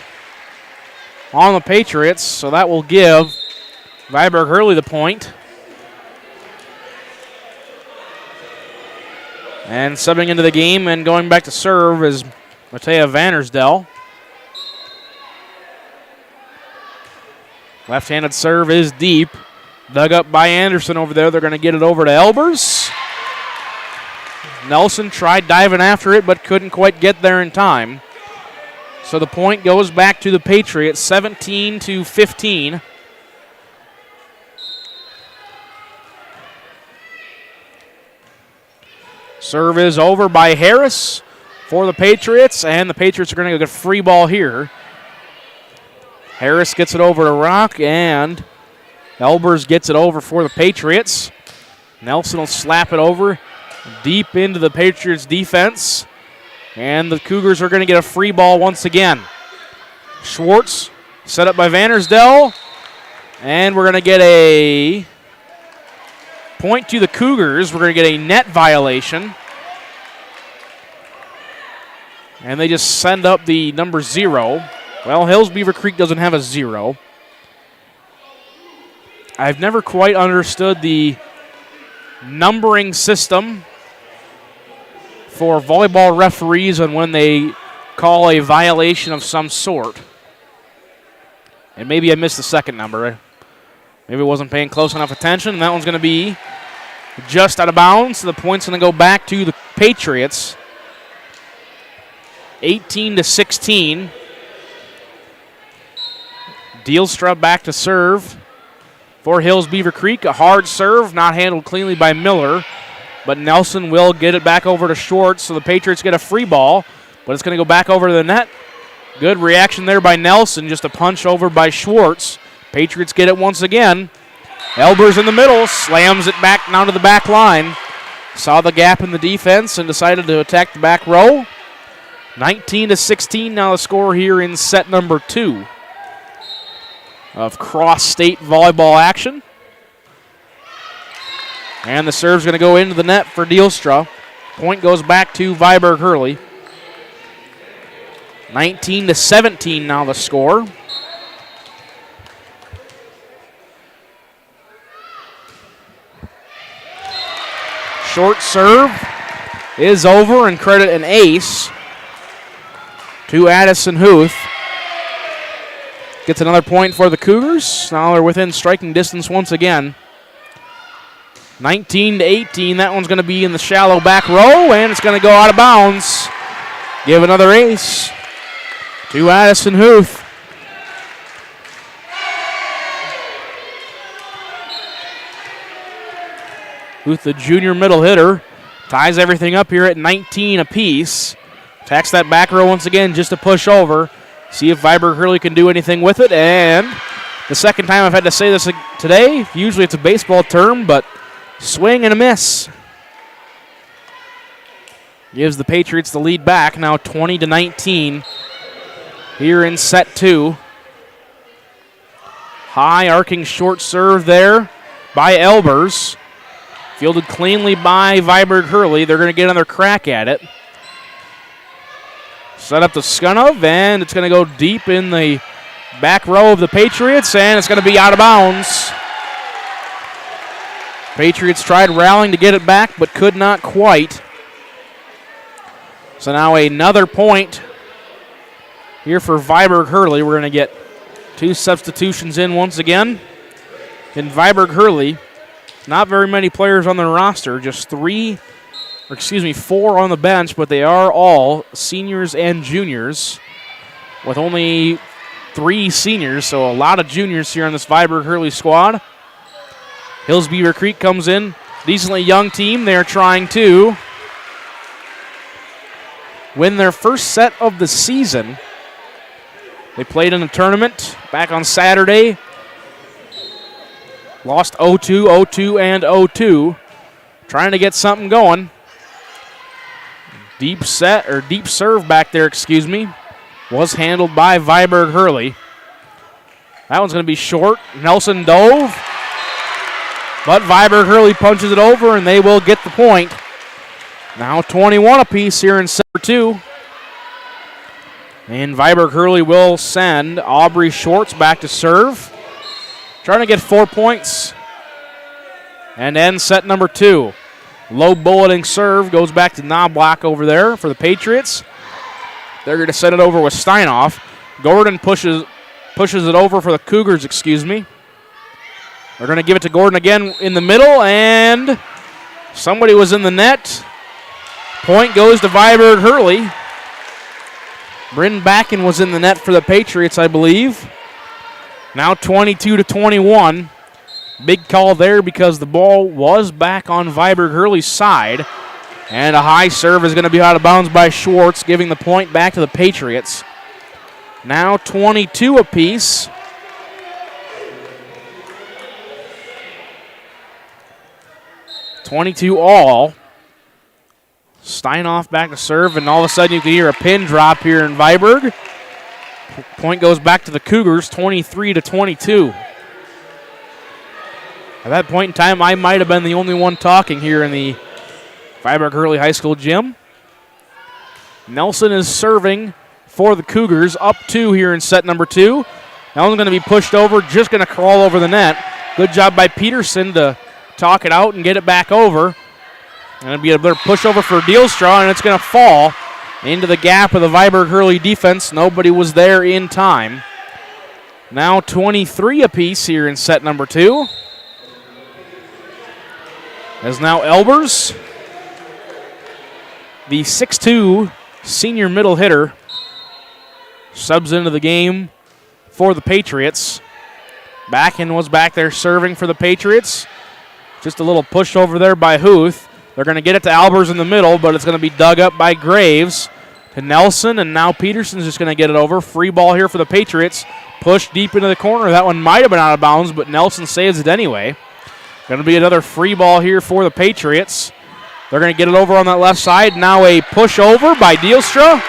on the Patriots, so that will give Viborg-Hurley the point. And subbing into the game and going back to serve is Matea Vandersdel. Left-handed serve is deep. Dug up by Anderson over there. They're going to get it over to Elbers. Nelson tried diving after it but couldn't quite get there in time. So the point goes back to the Patriots, 17-15. Serve is over by Harris for the Patriots, and the Patriots are going to get a free ball here. Harris gets it over to Rock, and Elbers gets it over for the Patriots. Nelson will slap it over deep into the Patriots' defense, and the Cougars are going to get a free ball once again. Schwartz set up by Vandersdel, and we're going to get a point to the Cougars. We're going to get a net violation. And they just send up the number 0. Well, Hills-Beaver Creek doesn't have a 0. I've never quite understood the numbering system for volleyball referees and when they call a violation of some sort. And maybe I missed the second number. Maybe I wasn't paying close enough attention. And that one's going to be just out of bounds. So the point's going to go back to the Patriots. 18-16. Dealstra back to serve for Hills-Beaver Creek. A hard serve, not handled cleanly by Miller. But Nelson will get it back over to Schwartz. So the Patriots get a free ball. But it's going to go back over to the net. Good reaction there by Nelson. Just a punch over by Schwartz. Patriots get it once again. Elbers in the middle. Slams it back down to the back line. Saw the gap in the defense and decided to attack the back row. 19-16 now the score here in set number 2 of cross-state volleyball action. And the serve's going to go into the net for Dealstra. Point goes back to Viborg-Hurley. 19-17 now the score. Short serve is over, and credit an ace to Addison Huth. Gets another point for the Cougars. Now they're within striking distance once again. 19-18, that one's going to be in the shallow back row, and it's going to go out of bounds. Give another ace to Addison Huth. Huth, the junior middle hitter, ties everything up here at 19 apiece. Attacks that back row once again just to push over. See if Viborg-Hurley can do anything with it. And the second time I've had to say this today, usually it's a baseball term, but swing and a miss. Gives the Patriots the lead back, now 20-19 here in set 2. High arcing short serve there by Elbers. Fielded cleanly by Viborg-Hurley. They're going to get another crack at it. Set up to Skunov, and it's going to go deep in the back row of the Patriots, and it's going to be out of bounds. Patriots tried rallying to get it back, but could not quite. So now another point here for Viborg-Hurley. We're going to get 2 substitutions in once again. In Viborg-Hurley, not very many players on the roster, just 4 on the bench, but they are all seniors and juniors, with only 3 seniors, so a lot of juniors here on this Viborg-Hurley squad. Hills-Beaver Creek comes in. Decently young team. They're trying to win their first set of the season. They played in a tournament back on Saturday. Lost 0-2, 0-2, and 0-2. Trying to get something going. Deep serve back there, was handled by Viborg-Hurley. That one's going to be short. Nelson dove. But Viborg-Hurley punches it over, and they will get the point. Now 21 apiece here in set number 2. And Viborg-Hurley will send Aubrey Schwartz back to serve. Trying to get 4 points. And end set number 2. Low bulleting serve goes back to Knobloch over there for the Patriots. They're going to send it over with Steinoff. Gordon pushes it over for the Cougars, They're going to give it to Gordon again in the middle, and somebody was in the net. Point goes to Viborg-Hurley. Bryn Backen was in the net for the Patriots, I believe. Now 22-21. Big call there because the ball was back on Viborg-Hurley's side. And a high serve is going to be out of bounds by Schwartz, giving the point back to the Patriots. Now 22 apiece. .22 all. Steinoff back to serve, and all of a sudden you can hear a pin drop here in Viborg. Point goes back to the Cougars, 23-22. At that point in time, I might have been the only one talking here in the Viborg-Hurley High School gym. Nelson is serving for the Cougars, up 2 here in set number 2. Nelson's going to be pushed over, just going to crawl over the net. Good job by Peterson to talk it out and get it back over. And it'll be a better pushover for Dealstraw, and it's going to fall into the gap of the Viborg-Hurley defense. Nobody was there in time. Now 23 apiece here in set number 2. As now Elbers, the 6'2 senior middle hitter, subs into the game for the Patriots. Backen was back there serving for the Patriots. Just a little push over there by Huth. They're going to get it to Albers in the middle, but it's going to be dug up by Graves to Nelson, and now Peterson's just going to get it over. Free ball here for the Patriots. Push deep into the corner. That one might have been out of bounds, but Nelson saves it anyway. Going to be another free ball here for the Patriots. They're going to get it over on that left side. Now a push over by Dealstra.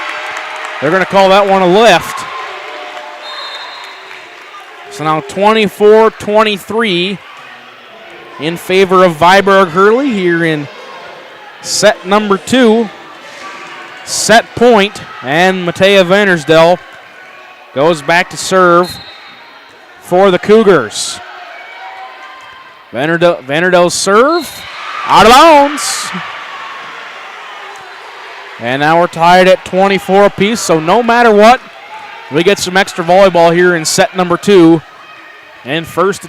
They're going to call that one a lift. So now 24-23 in favor of Viborg-Hurley here in set number 2. Set point, and Matea Vandersdale goes back to serve for the Cougars. Vanderdale's serve, out of bounds. And now we're tied at 24 apiece, so no matter what, we get some extra volleyball here in set number 2. And first to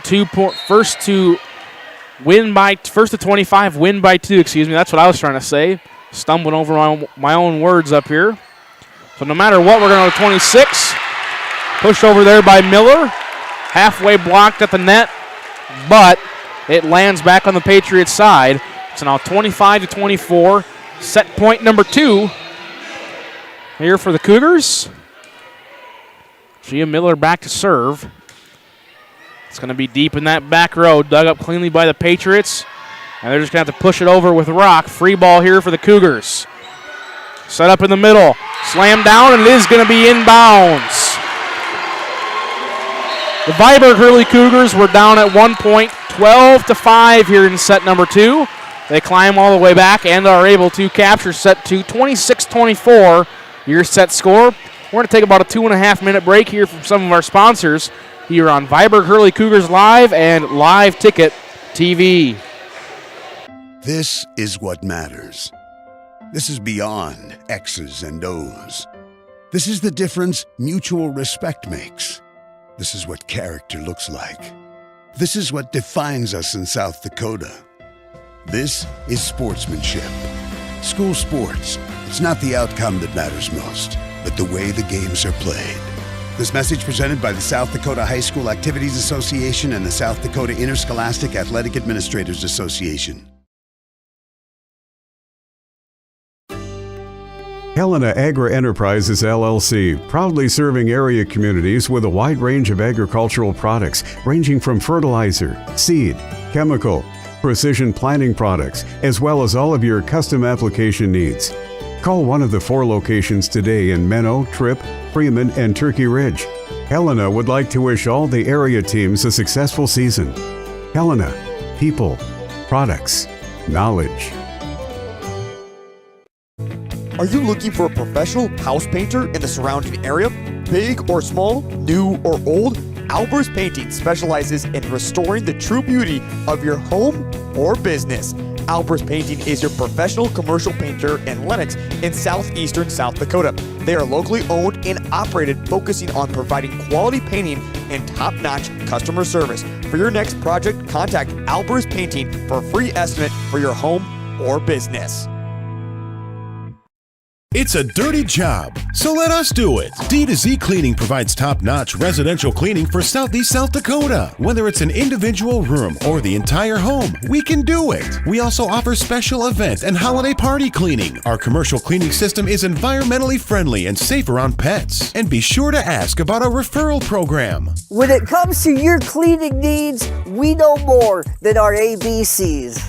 25, win by 2, That's what I was trying to say. Stumbling over my own words up here. So no matter what, we're going to 26. Push over there by Miller. Halfway blocked at the net, but it lands back on the Patriots side. So now 25-24. Set point number 2 here for the Cougars. Gia Miller back to serve. It's going to be deep in that back row, dug up cleanly by the Patriots. And they're just going to have to push it over with Rock. Free ball here for the Cougars. Set up in the middle. Slam down, and it is going to be inbounds. The Viborg-Hurley Cougars were down at 1 point, 12-5 here in set number 2. They climb all the way back and are able to capture set 2, 26-24, your set score. We're going to take about a 2.5-minute break here from some of our sponsors here on Viborg-Hurley Cougars Live and Live Ticket TV. This is what matters. This is beyond X's and O's. This is the difference mutual respect makes. This is what character looks like. This is what defines us in South Dakota. This is sportsmanship. School sports, it's not the outcome that matters most, but the way the games are played. This message presented by the South Dakota High School Activities Association and the South Dakota Interscholastic Athletic Administrators Association. Helena Agri-Enterprises LLC, proudly serving area communities with a wide range of agricultural products ranging from fertilizer, seed, chemical, precision planting products, as well as all of your custom application needs. Call one of the 4 locations today in Menno, Tripp, Freeman, and Turkey Ridge. Helena would like to wish all the area teams a successful season. Helena, people, products, knowledge. Are you looking for a professional house painter in the surrounding area? Big or small, new or old, Albers Painting specializes in restoring the true beauty of your home or business. Albers Painting is your professional commercial painter in Lenox in southeastern South Dakota. They are locally owned and operated, focusing on providing quality painting and top-notch customer service. For your next project, contact Albers Painting for a free estimate for your home or business. It's a dirty job, so let us do it. D2Z Cleaning provides top-notch residential cleaning for Southeast South Dakota. Whether it's an individual room or the entire home, we can do it. We also offer special event and holiday party cleaning. Our commercial cleaning system is environmentally friendly and safe around pets. And be sure to ask about our referral program. When it comes to your cleaning needs, we know more than our ABCs.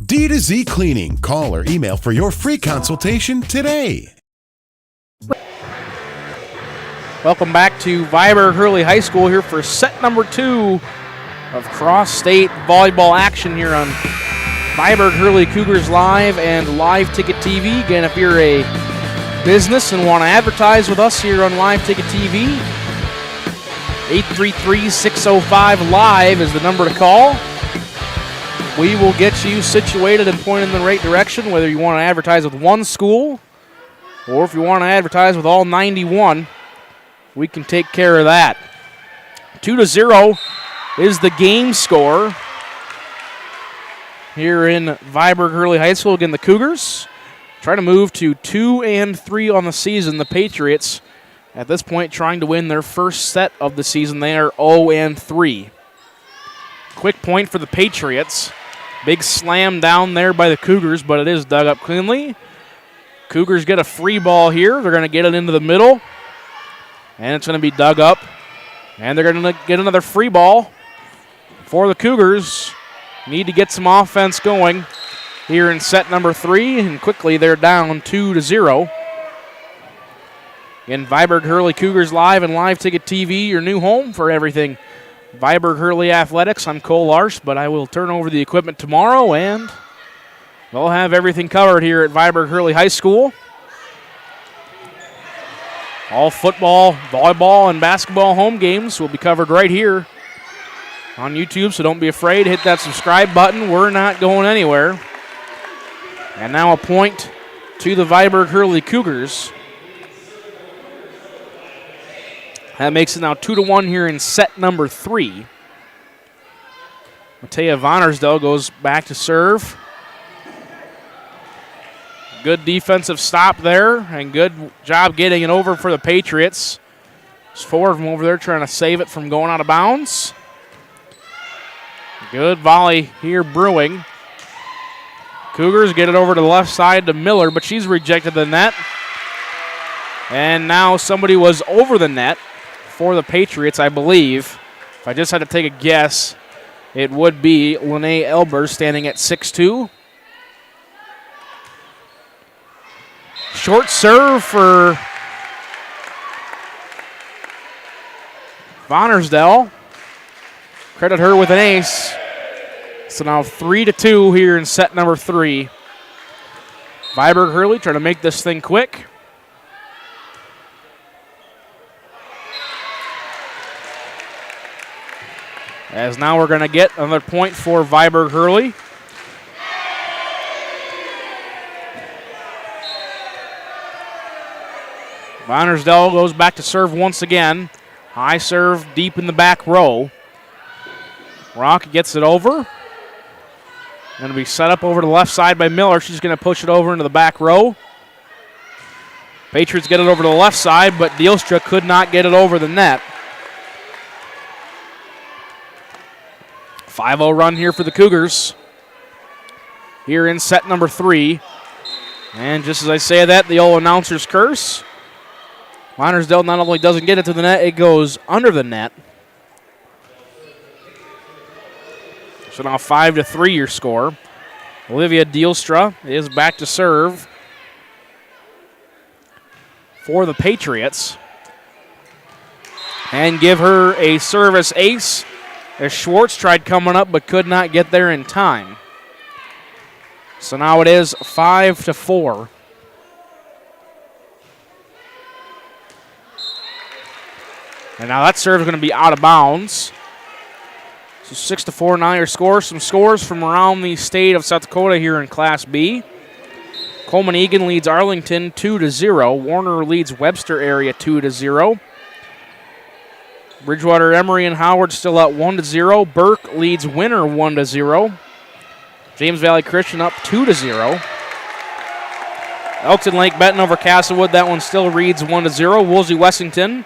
D2Z Cleaning. Call or email for your free consultation today. Welcome back to Viborg-Hurley High School here for set number 2 of cross-state volleyball action here on Viborg-Hurley Cougars Live and Live Ticket TV. Again, if you're a business and want to advertise with us here on Live Ticket TV, 833-605-LIVE is the number to call. We will get you situated and pointed in the right direction, whether you want to advertise with one school or if you want to advertise with all 91. We can take care of that. 2-0 is the game score here in Viborg-Hurley High School. Again, the Cougars try to move to 2-3 on the season. The Patriots, at this point, trying to win their first set of the season. They are 0-3. Quick point for the Patriots. Big slam down there by the Cougars, but it is dug up cleanly. Cougars get a free ball here. They're going to get it into the middle, and it's going to be dug up. And they're going to get another free ball for the Cougars. Need to get some offense going here in set number 3, and quickly they're down 2-0. In Viborg-Hurley Cougars Live and Live Ticket TV, your new home for everything Viborg-Hurley Athletics. I'm Cole Larsch, but I will turn over the equipment tomorrow, and we'll have everything covered here at Viborg-Hurley High School. All football, volleyball, and basketball home games will be covered right here on YouTube, so don't be afraid. Hit that subscribe button. We're not going anywhere. And now a point to the Viborg-Hurley Cougars. That makes it now 2-1 here in set number 3. Matea Vonnersdal goes back to serve. Good defensive stop there, and good job getting it over for the Patriots. There's 4 of them over there trying to save it from going out of bounds. Good volley here brewing. Cougars get it over to the left side to Miller, but she's rejected the net. And now somebody was over the net for the Patriots, I believe. If I just had to take a guess, it would be Lene Elbers standing at 6'2". Short serve for Vonnersdal. Credit her with an ace. So now 3-2 here in set number 3. Viborg-Hurley trying to make this thing quick. As now we're going to get another point for Viborg-Hurley. Vonnersdal goes back to serve once again. High serve deep in the back row. Rock gets it over. Going to be set up over to the left side by Miller. She's going to push it over into the back row. Patriots get it over to the left side, but Deelstra could not get it over the net. 5-0 run here for the Cougars. Here in set number 3. And just as I say that, the old announcer's curse. Linersdale not only doesn't get it to the net, it goes under the net. So now 5-3 your score. Olivia Deelstra is back to serve for the Patriots. And give her a service ace as Schwartz tried coming up but could not get there in time. So now it is 5-4. And now that serve is going to be out of bounds. So 6-4 now your score. Some scores from around the state of South Dakota here in Class B. Coleman Egan leads Arlington 2-0. Warner leads Webster area 2-0. Bridgewater, Emory, and Howard still at 1-0. Burke leads Winner 1-0. James Valley Christian up 2-0. Elkton Lake Benton over Castlewood. That one still reads 1-0. Woolsey Wessington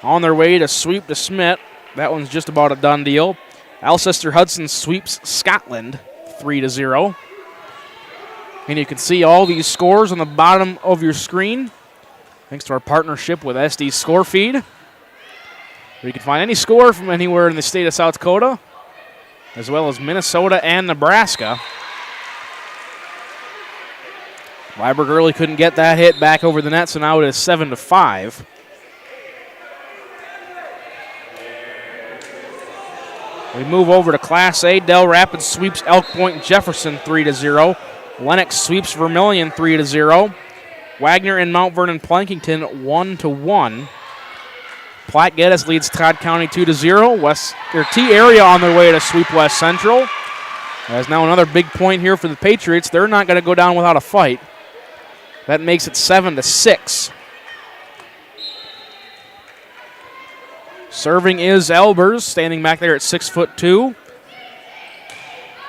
on their way to sweep to Smith. That one's just about a done deal. Alcester Hudson sweeps Scotland 3-0. And you can see all these scores on the bottom of your screen thanks to our partnership with SD Score Feed. You can find any score from anywhere in the state of South Dakota, as well as Minnesota and Nebraska. Viborg-Hurley couldn't get that hit back over the net, so now it is 7-5. We move over to Class A. Del Rapids sweeps Elk Point Jefferson 3-0. Lennox sweeps Vermilion 3-0. Wagner and Mount Vernon Plankington 1-1. Platte Geddes leads Todd County 2-0. T area on their way to sweep West Central. There's now another big point here for the Patriots. They're not going to go down without a fight. That makes it 7-6. Serving is Elbers, standing back there at 6'2".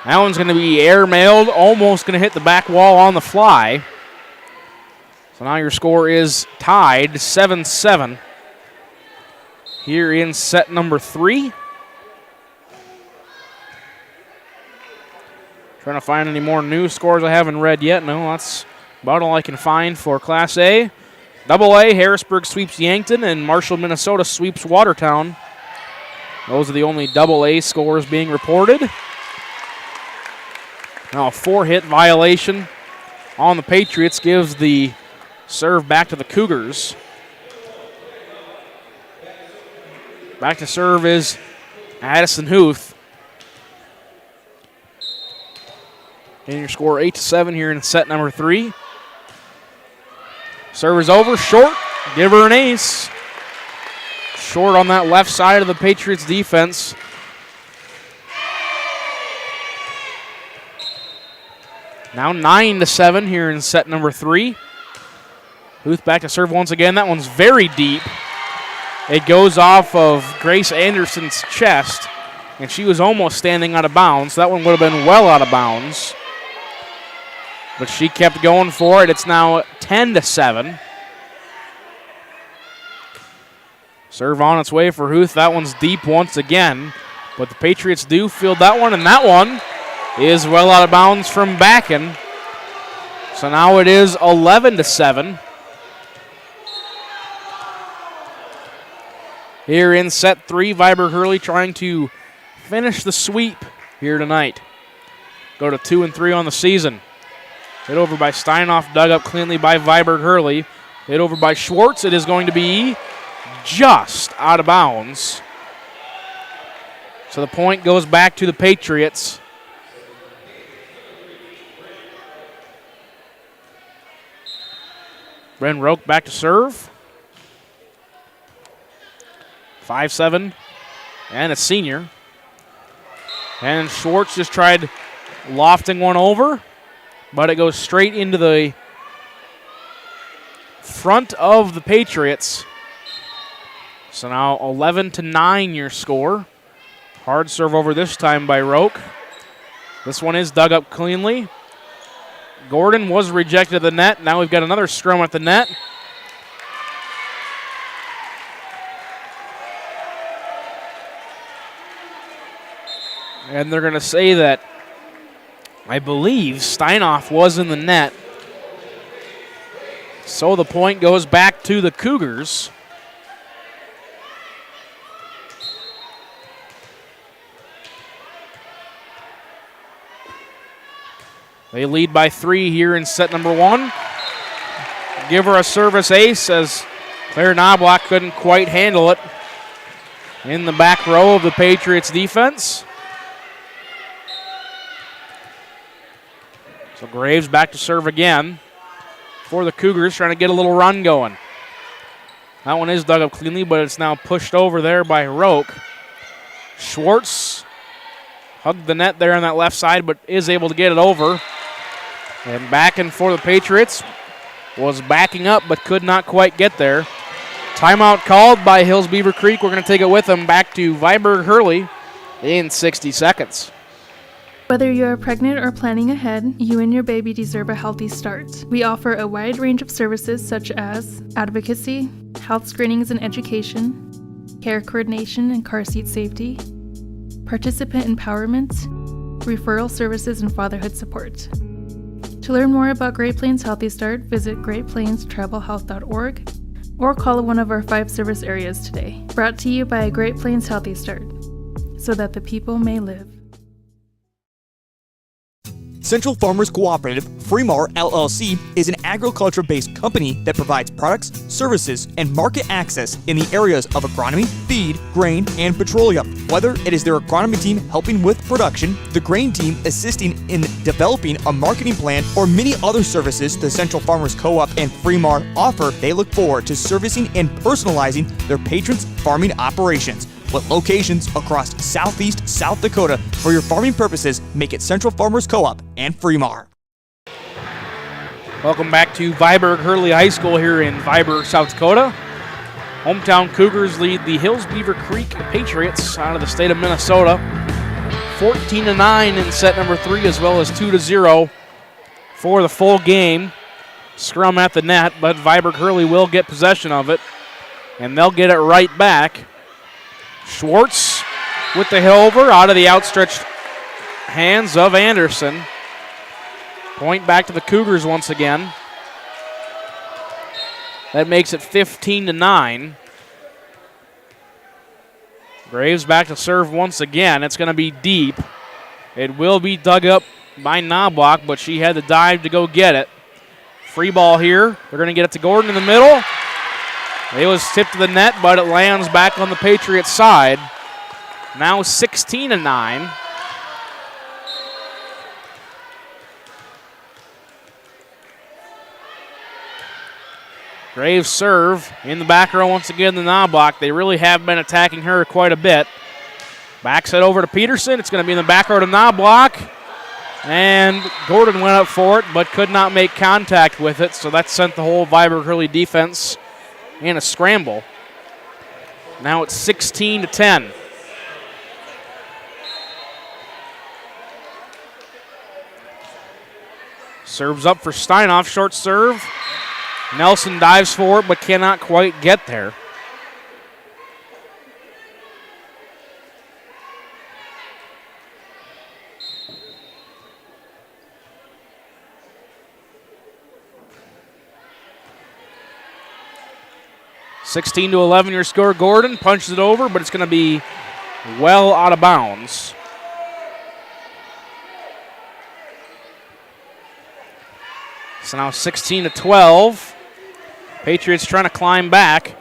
That one's going to be air-mailed, almost going to hit the back wall on the fly. So now your score is tied 7-7 here in set number 3. Trying to find any more new scores I haven't read yet. No, that's about all I can find for Class A. Double A, Harrisburg sweeps Yankton, and Marshall, Minnesota sweeps Watertown. Those are the only double A scores being reported. Now a 4-hit violation on the Patriots gives the serve back to the Cougars. Back to serve is Addison Huth. And your score 8-7 here in set number 3. Serve is over, short, give her an ace. Short on that left side of the Patriots defense. Now 9-7 here in set number 3. Huth back to serve once again. That one's very deep. It goes off of Grace Anderson's chest, and she was almost standing out of bounds. That one would have been well out of bounds. But she kept going for it. It's now 10-7. Serve on its way for Huth. That one's deep once again. But the Patriots do field that one, and that one is well out of bounds from Backen. So now it is 11-7. Here in set 3, Viborg-Hurley trying to finish the sweep here tonight. Go to 2-3 on the season. Hit over by Steinhoff, dug up cleanly by Viborg-Hurley. Hit over by Schwartz. It is going to be just out of bounds. So the point goes back to the Patriots. Bren Roke back to serve. 5'7", and a senior. And Schwartz just tried lofting one over, but it goes straight into the front of the Patriots. So now 11-9 your score. Hard serve over this time by Roke. This one is dug up cleanly. Gordon was rejected at the net. Now we've got another scrum at the net. And they're going to say that I believe Steinoff was in the net. So the point goes back to the Cougars. They lead by 3 here in set number 1. Give her a service ace as Claire Knobloch couldn't quite handle it in the back row of the Patriots defense. So Graves back to serve again for the Cougars, trying to get a little run going. That one is dug up cleanly, but it's now pushed over there by Roque. Schwartz hugged the net there on that left side, but is able to get it over. And backing for the Patriots, was backing up but could not quite get there. Timeout called by Hills-Beaver Creek. We're going to take it with them back to Viborg-Hurley in 60 seconds. Whether you're pregnant or planning ahead, you and your baby deserve a healthy start. We offer a wide range of services such as advocacy, health screenings and education, care coordination and car seat safety, participant empowerment, referral services, and fatherhood support. To learn more about Great Plains Healthy Start, visit greatplainstravelhealth.org or call one of our 5 service areas today. Brought to you by Great Plains Healthy Start, so that the people may live. Central Farmers Cooperative, Fremar LLC, is an agriculture-based company that provides products, services, and market access in the areas of agronomy, feed, grain, and petroleum. Whether it is their agronomy team helping with production, the grain team assisting in developing a marketing plan, or many other services the Central Farmers Co-op and Fremar offer, they look forward to servicing and personalizing their patrons' farming operations. With locations across southeast South Dakota for your farming purposes, make it Central Farmers Co-op and Fremar. Welcome back to Viborg-Hurley High School here in Viborg, South Dakota. Hometown Cougars lead the Hills-Beaver Creek Patriots out of the state of Minnesota 14-9 in set number 3, as well as 2-0 for the full game. Scrum at the net, but Viborg-Hurley will get possession of it, and they'll get it right back. Schwartz with the helver out of the outstretched hands of Anderson. Point back to the Cougars once again. That makes it 15-9. Graves back to serve once again. It's going to be deep. It will be dug up by Knobloch, but she had to dive to go get it. Free ball here. They're going to get it to Gordon in the middle. It was tipped to the net, but it lands back on the Patriots' side. Now 16-9. Graves serve in the back row once again, the Knobloch. They really have been attacking her quite a bit. Backs it over to Peterson. It's going to be in the back row to Knobloch. And Gordon went up for it, but could not make contact with it, so that sent the whole Viborg-Hurley defense in a scramble. Now it's 16-10. Serves up for Steinoff, short serve. Nelson dives for it, but cannot quite get there. (16 to 11) your score. Gordon punches it over, but it's going to be well out of bounds. So now 16 to 12. Patriots trying to climb back.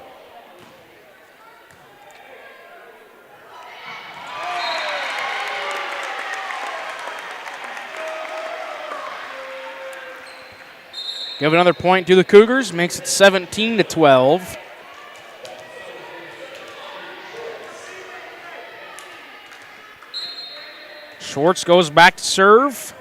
Give another point to the Cougars, makes it 17 to 12. Schwartz goes back to serve.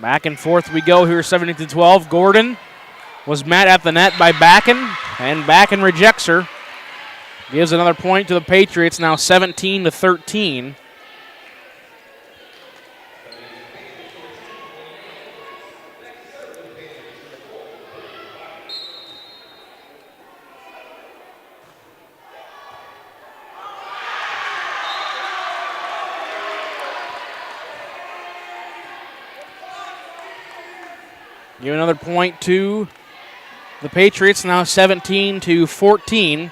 Back and forth we go here, 17 to 12. Gordon was met at the net by Backen, and Backen rejects her. Gives another point to the Patriots, now 17 to 13. Give another point to the Patriots, now 17-14.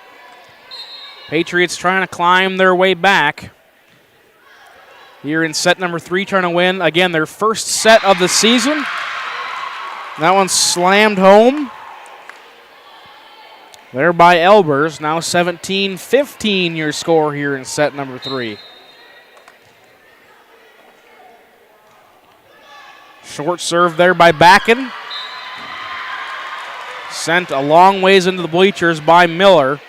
Patriots trying to climb their way back. Here in set number 3, trying to win, again, their first set of the season. That one slammed home. There by Elbers, now 17-15 your score here in set number 3. Short serve there by Backen. Sent a long ways into the bleachers by Miller.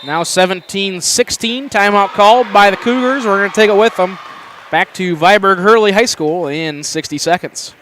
Now 17-16, timeout called by the Cougars. We're going to take it with them back to Viborg-Hurley High School in 60 seconds.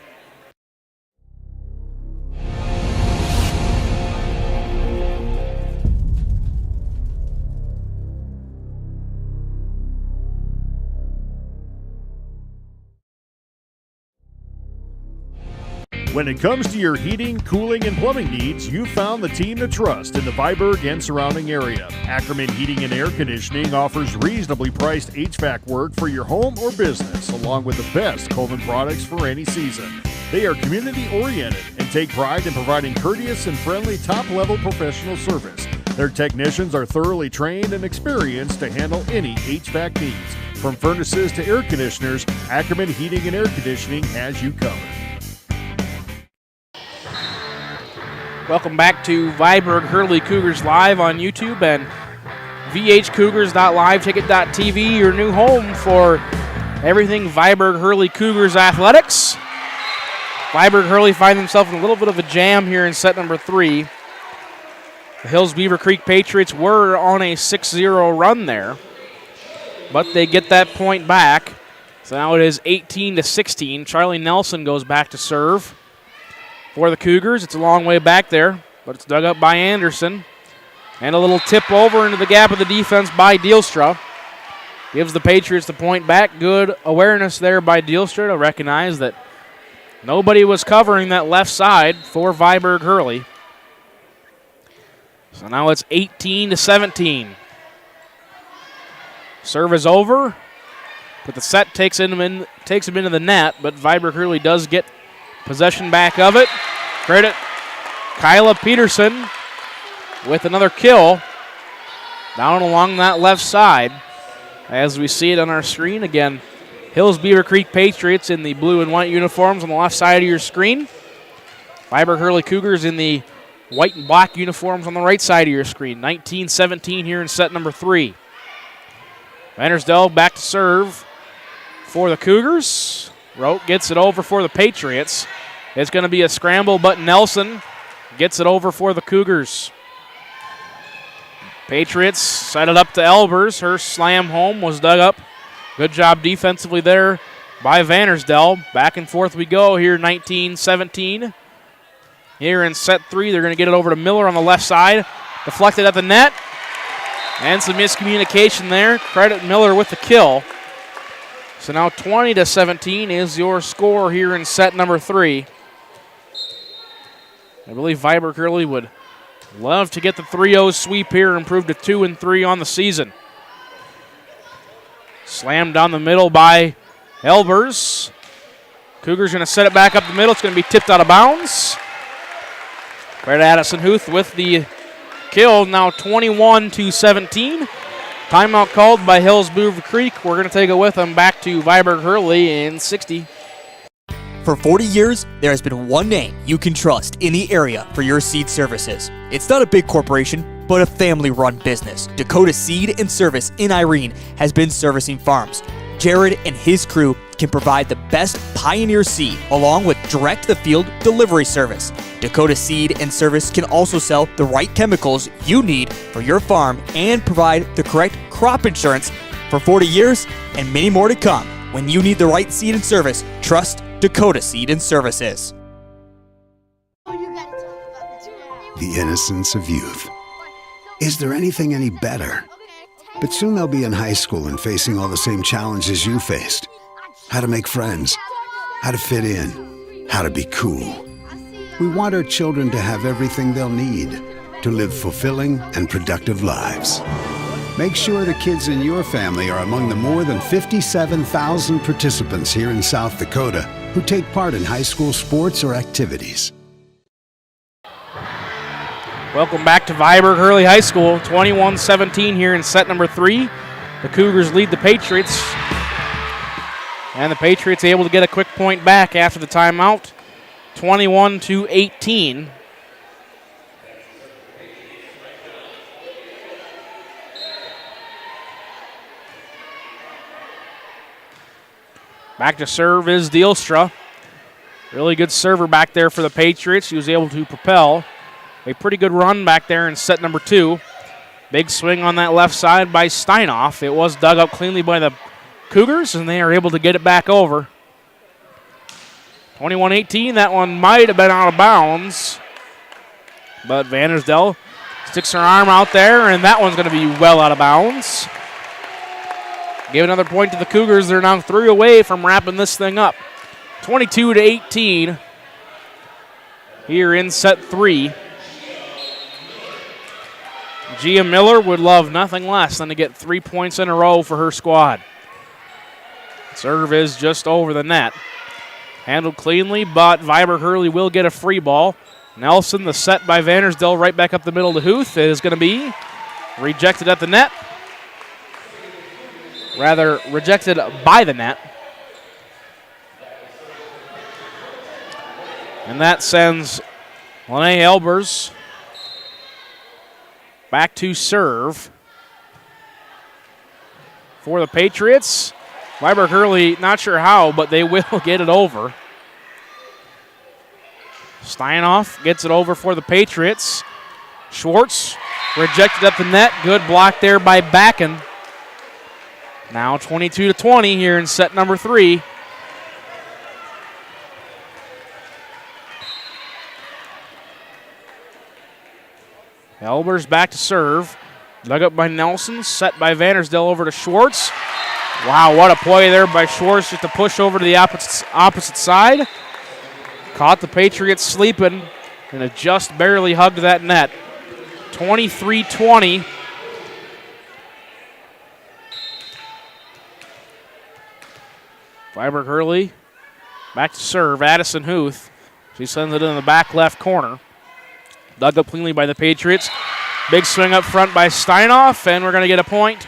When it comes to your heating, cooling, and plumbing needs, you've found the team to trust in the Viborg and surrounding area. Ackerman Heating and Air Conditioning offers reasonably priced HVAC work for your home or business, along with the best Coleman products for any season. They are community-oriented and take pride in providing courteous and friendly top-level professional service. Their technicians are thoroughly trained and experienced to handle any HVAC needs. From furnaces to air conditioners, Ackerman Heating and Air Conditioning has you covered. Welcome back to Viborg-Hurley Cougars Live on YouTube and vhcougars.live, your new home for everything Viborg-Hurley Cougars athletics. Viborg-Hurley find themselves in a little bit of a jam here in set number 3. The Hills-Beaver Creek Patriots were on a 6-0 run there, but they get that point back. So now it is 18-16. Charlie Nelson goes back to serve for the Cougars. It's a long way back there, but it's dug up by Anderson. And a little tip over into the gap of the defense by Deelstra. Gives the Patriots the point back. Good awareness there by Deelstra to recognize that nobody was covering that left side for Viborg-Hurley. So now it's 18-17. Serve is over, but the set takes him into the net, but Viborg-Hurley does get possession back of it. Credit Kyla Peterson with another kill down along that left side. As we see it on our screen again, Hills-Beaver Creek Patriots in the blue and white uniforms on the left side of your screen. Viborg-Hurley Cougars in the white and black uniforms on the right side of your screen. 19-17 here in set number 3. Vandersdell back to serve for the Cougars. Rote gets it over for the Patriots. It's going to be a scramble, but Nelson gets it over for the Cougars. Patriots set it up to Elbers. Her slam home was dug up. Good job defensively there by Vandersdell. Back and forth we go here, 19-17. Here in set 3, they're going to get it over to Miller on the left side. Deflected at the net. And some miscommunication there. Credit Miller with the kill. So now 20-17 is your score here in set number 3. I believe Viborg-Hurley would love to get the 3-0 sweep here and improve to 2-3 on the season. Slammed down the middle by Elbers. Cougars going to set it back up the middle. It's going to be tipped out of bounds. Right, Addison Huth with the kill, now 21-17. Timeout called by Hills-Beaver Creek. We're going to take it with them back to Viborg-Hurley in 60. For 40 years, there has been one name you can trust in the area for your seed services. It's not a big corporation, but a family-run business. Dakota Seed and Service in Irene has been servicing farms. Jared and his crew can provide the best Pioneer seed along with direct-to-the-field delivery service. Dakota Seed and Service can also sell the right chemicals you need for your farm and provide the correct crop insurance for 40 years and many more to come. When you need the right seed and service, trust Dakota Seed and Services. The innocence of youth. Is there anything any better? But soon they'll be in high school and facing all the same challenges you faced. How to make friends, how to fit in, how to be cool. We want our children to have everything they'll need to live fulfilling and productive lives. Make sure the kids in your family are among the more than 57,000 participants here in South Dakota who take part in high school sports or activities. Welcome back to Viborg-Hurley High School. 21-17 here in set number 3. The Cougars lead the Patriots. And the Patriots able to get a quick point back after the timeout. 21-18. Back to serve is Dielstra. Really good server back there for the Patriots. He was able to propel a pretty good run back there in set number 2. Big swing on that left side by Steinoff. It was dug up cleanly by the Cougars, and they are able to get it back over. 21-18, that one might have been out of bounds. But Vandersdale sticks her arm out there, and that one's going to be well out of bounds. Give another point to the Cougars. They're now 3 away from wrapping this thing up. 22-18 here in set 3. Gia Miller would love nothing less than to get 3 points in a row for her squad. Serve is just over the net. Handled cleanly, but Viborg-Hurley will get a free ball. Nelson, the set by Vandersdale, right back up the middle to Huth. It is going to be rejected at the net. Rather, rejected by the net. And that sends Lene Elbers back to serve for the Patriots. Viborg-Hurley, not sure how, but they will get it over. Steinoff gets it over for the Patriots. Schwartz rejected at the net. Good block there by Backen. Now 22-20 here in set number 3. Elbers back to serve. Dug up by Nelson, set by Vandersdale over to Schwartz. Wow, what a play there by Schwartz just to push over to the opposite side. Caught the Patriots sleeping, and it just barely hugged that net. 23-20. Viborg-Hurley back to serve. Addison Huth. She sends it in the back left corner. Dug up cleanly by the Patriots. Big swing up front by Steinoff, and we're going to get a point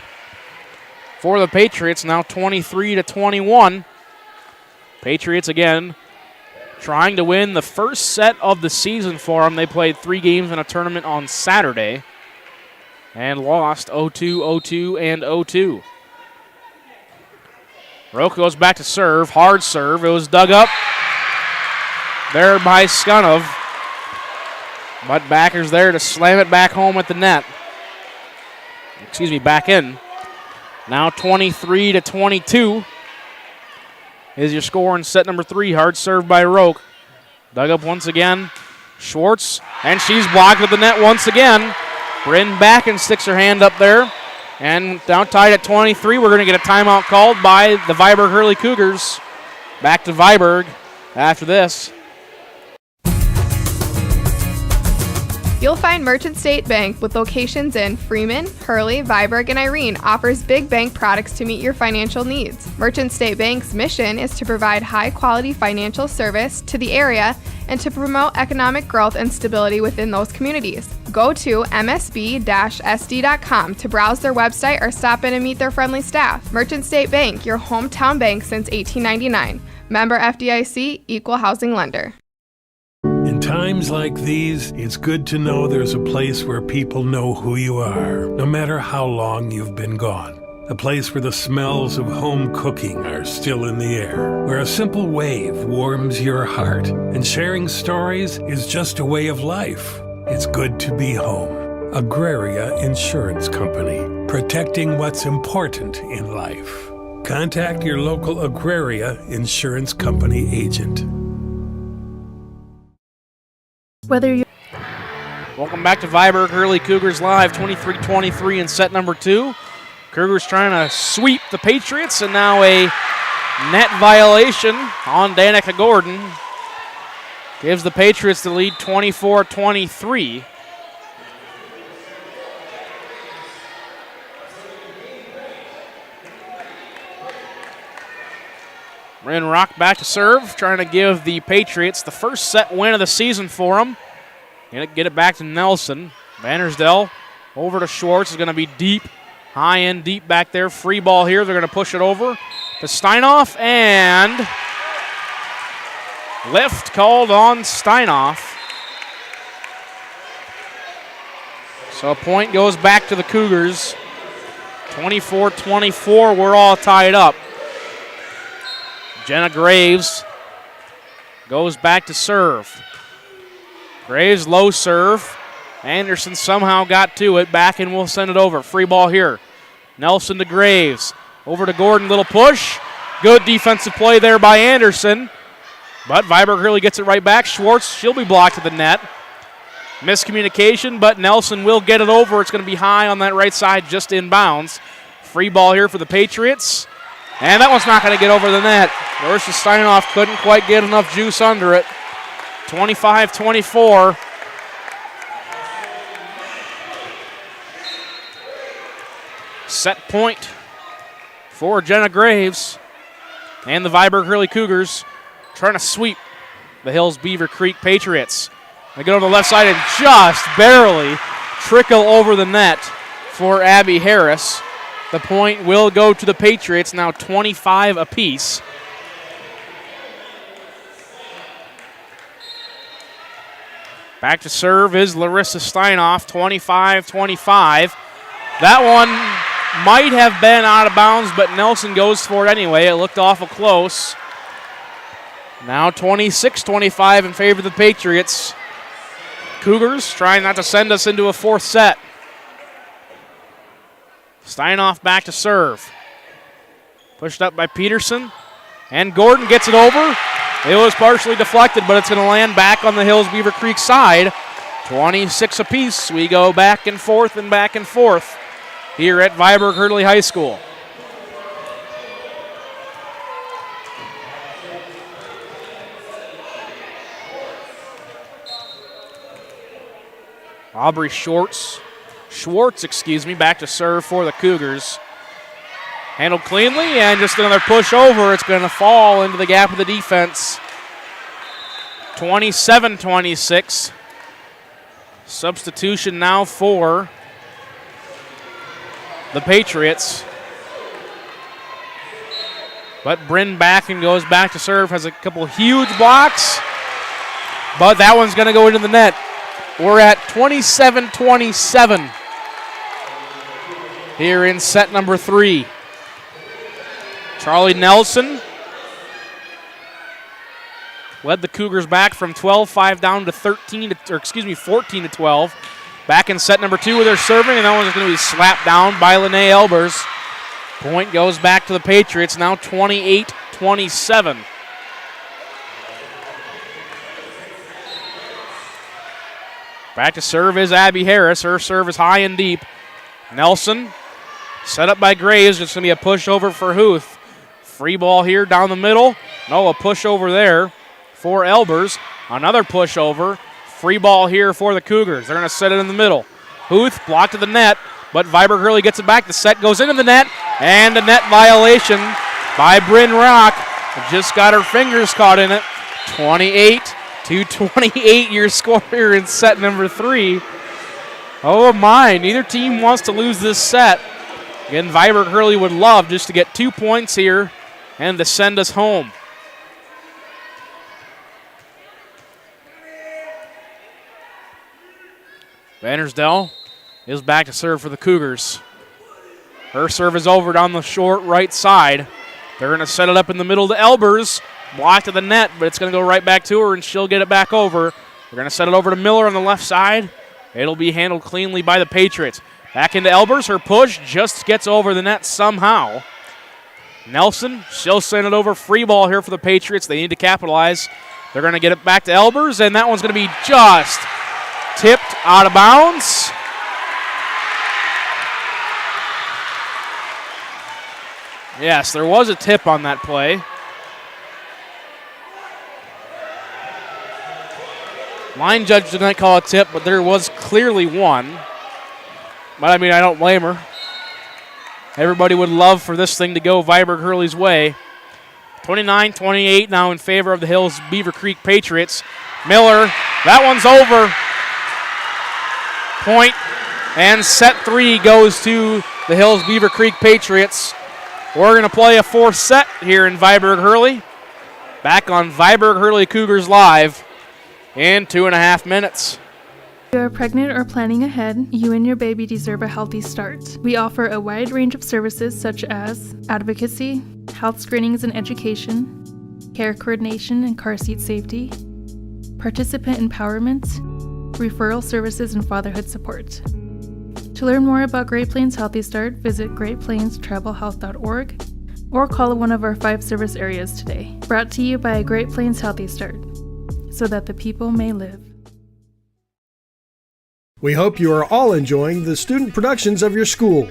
for the Patriots. Now 23-21. Patriots again trying to win the first set of the season for them. They played 3 games in a tournament on Saturday and lost 0-2, 0-2, and 0-2. Roke goes back to serve. Hard serve. It was dug up there by Skunov. But Backer's there to slam it back home at the net. Excuse me, back in. Now 23-22 is your score in set number 3. Hard serve by Roke. Dug up once again. Schwartz, and she's blocked at the net once again. Bryn Backen sticks her hand up there. And now tied at 23. We're going to get a timeout called by the Viborg-Hurley Cougars. Back to Viborg after this. You'll find Merchant State Bank with locations in Freeman, Hurley, Viborg, and Irene offers big bank products to meet your financial needs. Merchant State Bank's mission is to provide high-quality financial service to the area and to promote economic growth and stability within those communities. Go to msb-sd.com to browse their website or stop in and meet their friendly staff. Merchant State Bank, your hometown bank since 1899. Member FDIC, Equal Housing Lender. In times like these, it's good to know there's a place where people know who you are, no matter how long you've been gone. A place where the smells of home cooking are still in the air, where a simple wave warms your heart, and sharing stories is just a way of life. It's good to be home. Agraria Insurance Company, protecting what's important in life. Contact your local Agraria Insurance Company agent. Welcome back to Viborg-Hurley Cougars Live, 23-23 in set number 2. Cougars trying to sweep the Patriots, and now a net violation on Danica Gordon. Gives the Patriots the lead 24-23. Rock back to serve, trying to give the Patriots the first set win of the season for them. Get it back to Nelson. Vandersdale over to Schwartz. Is going to be deep, high end, deep back there. Free ball here. They're going to push it over to Steinoff, and lift called on Steinoff. So a point goes back to the Cougars. 24-24, we're all tied up. Jenna Graves goes back to serve. Graves low serve. Anderson somehow got to it. Back and we'll send it over. Free ball here. Nelson to Graves. Over to Gordon. Little push. Good defensive play there by Anderson. But Viborg-Hurley gets it right back. Schwartz, she'll be blocked at the net. Miscommunication, but Nelson will get it over. It's going to be high on that right side, just inbounds. Free ball here for the Patriots. And that one's not going to get over the net. Larissa Steinoff couldn't quite get enough juice under it. 25-24. Set point for Jenna Graves and the Viborg-Hurley Cougars trying to sweep the Hills-Beaver Creek Patriots. They get over the left side and just barely trickle over the net for Abby Harris. The point will go to the Patriots, now 25 apiece. Back to serve is Larissa Steinoff, 25-25. That one might have been out of bounds, but Nelson goes for it anyway. It looked awful close. Now 26-25 in favor of the Patriots. Cougars trying not to send us into a fourth set. Steinoff back to serve. Pushed up by Peterson. And Gordon gets it over. It was partially deflected, but it's going to land back on the Hills-Beaver Creek side. 26 apiece. We go back and forth here at Viborg-Hurley High School. Aubrey Schwartz, back to serve for the Cougars. Handled cleanly, and just another push over. It's going to fall into the gap of the defense. 27-26. Substitution now for the Patriots. But Bryn back and goes back to serve, has a couple huge blocks. But that one's going to go into the net. We're at 27-27 here in set number 3. Charlie Nelson led the Cougars back from 12-5 down to 14-12. Back in set number 2 with their serving, and that one's going to be slapped down by Lene Elbers. Point goes back to the Patriots, now 28-27. Back to serve is Abby Harris. Her serve is high and deep. Nelson set up by Graves. It's going to be a pushover for Huth. Free ball here down the middle. No, a pushover there for Elbers. Another pushover. Free ball here for the Cougars. They're going to set it in the middle. Huth blocked to the net, but Viborg-Hurley gets it back. The set goes into the net, and a net violation by Bryn Rock. Just got her fingers caught in it. 28-28 your score here in set number 3. Oh my, neither team wants to lose this set. Again, Viborg-Hurley would love just to get 2 points here and to send us home. Vandersdale is back to serve for the Cougars. Her serve is over down the short right side. They're going to set it up in the middle to Elbers. Blocked to the net, but it's going to go right back to her, and she'll get it back over. We're going to set it over to Miller on the left side. It'll be handled cleanly by the Patriots. Back into Elbers. Her push just gets over the net somehow. Nelson, she'll send it over. Free ball here for the Patriots. They need to capitalize. They're going to get it back to Elbers, and that one's going to be just tipped out of bounds. Yes, there was a tip on that play. Line judge did not call a tip, but there was clearly one. But, I mean, I don't blame her. Everybody would love for this thing to go Viborg-Hurley's way. 29-28 now in favor of the Hills-Beaver Creek Patriots. Miller, that one's over. Point, and set 3 goes to the Hills-Beaver Creek Patriots. We're going to play a 4th set here in Viborg-Hurley. Back on Viborg-Hurley Cougars Live in 2.5 minutes. If you are pregnant or planning ahead, you and your baby deserve a healthy start. We offer a wide range of services such as advocacy, health screenings and education, care coordination and car seat safety, participant empowerment, referral services, and fatherhood support. To learn more about Great Plains Healthy Start, visit greatplainstravelhealth.org or call one of our 5 service areas today. Brought to you by Great Plains Healthy Start, so that the people may live. We hope you are all enjoying the student productions of your school.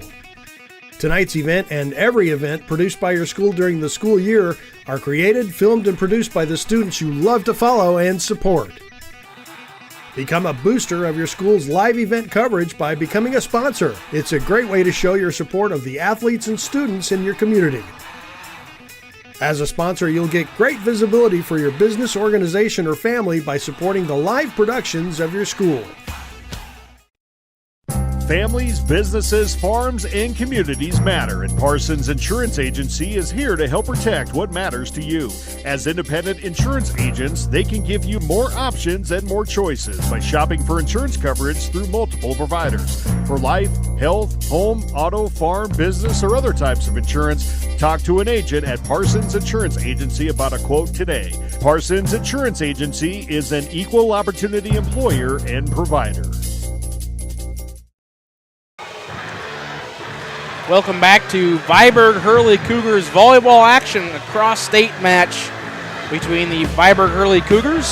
Tonight's event and every event produced by your school during the school year are created, filmed, and produced by the students you love to follow and support. Become a booster of your school's live event coverage by becoming a sponsor. It's a great way to show your support of the athletes and students in your community. As a sponsor, you'll get great visibility for your business, organization, or family by supporting the live productions of your school. Families, businesses, farms, and communities matter, and Parsons Insurance Agency is here to help protect what matters to you. As independent insurance agents, they can give you more options and more choices by shopping for insurance coverage through multiple providers. For life, health, home, auto, farm, business, or other types of insurance, talk to an agent at Parsons Insurance Agency about a quote today. Parsons Insurance Agency is an equal opportunity employer and provider. Welcome back to Viborg-Hurley Cougars volleyball action, a cross-state match between the Viborg-Hurley Cougars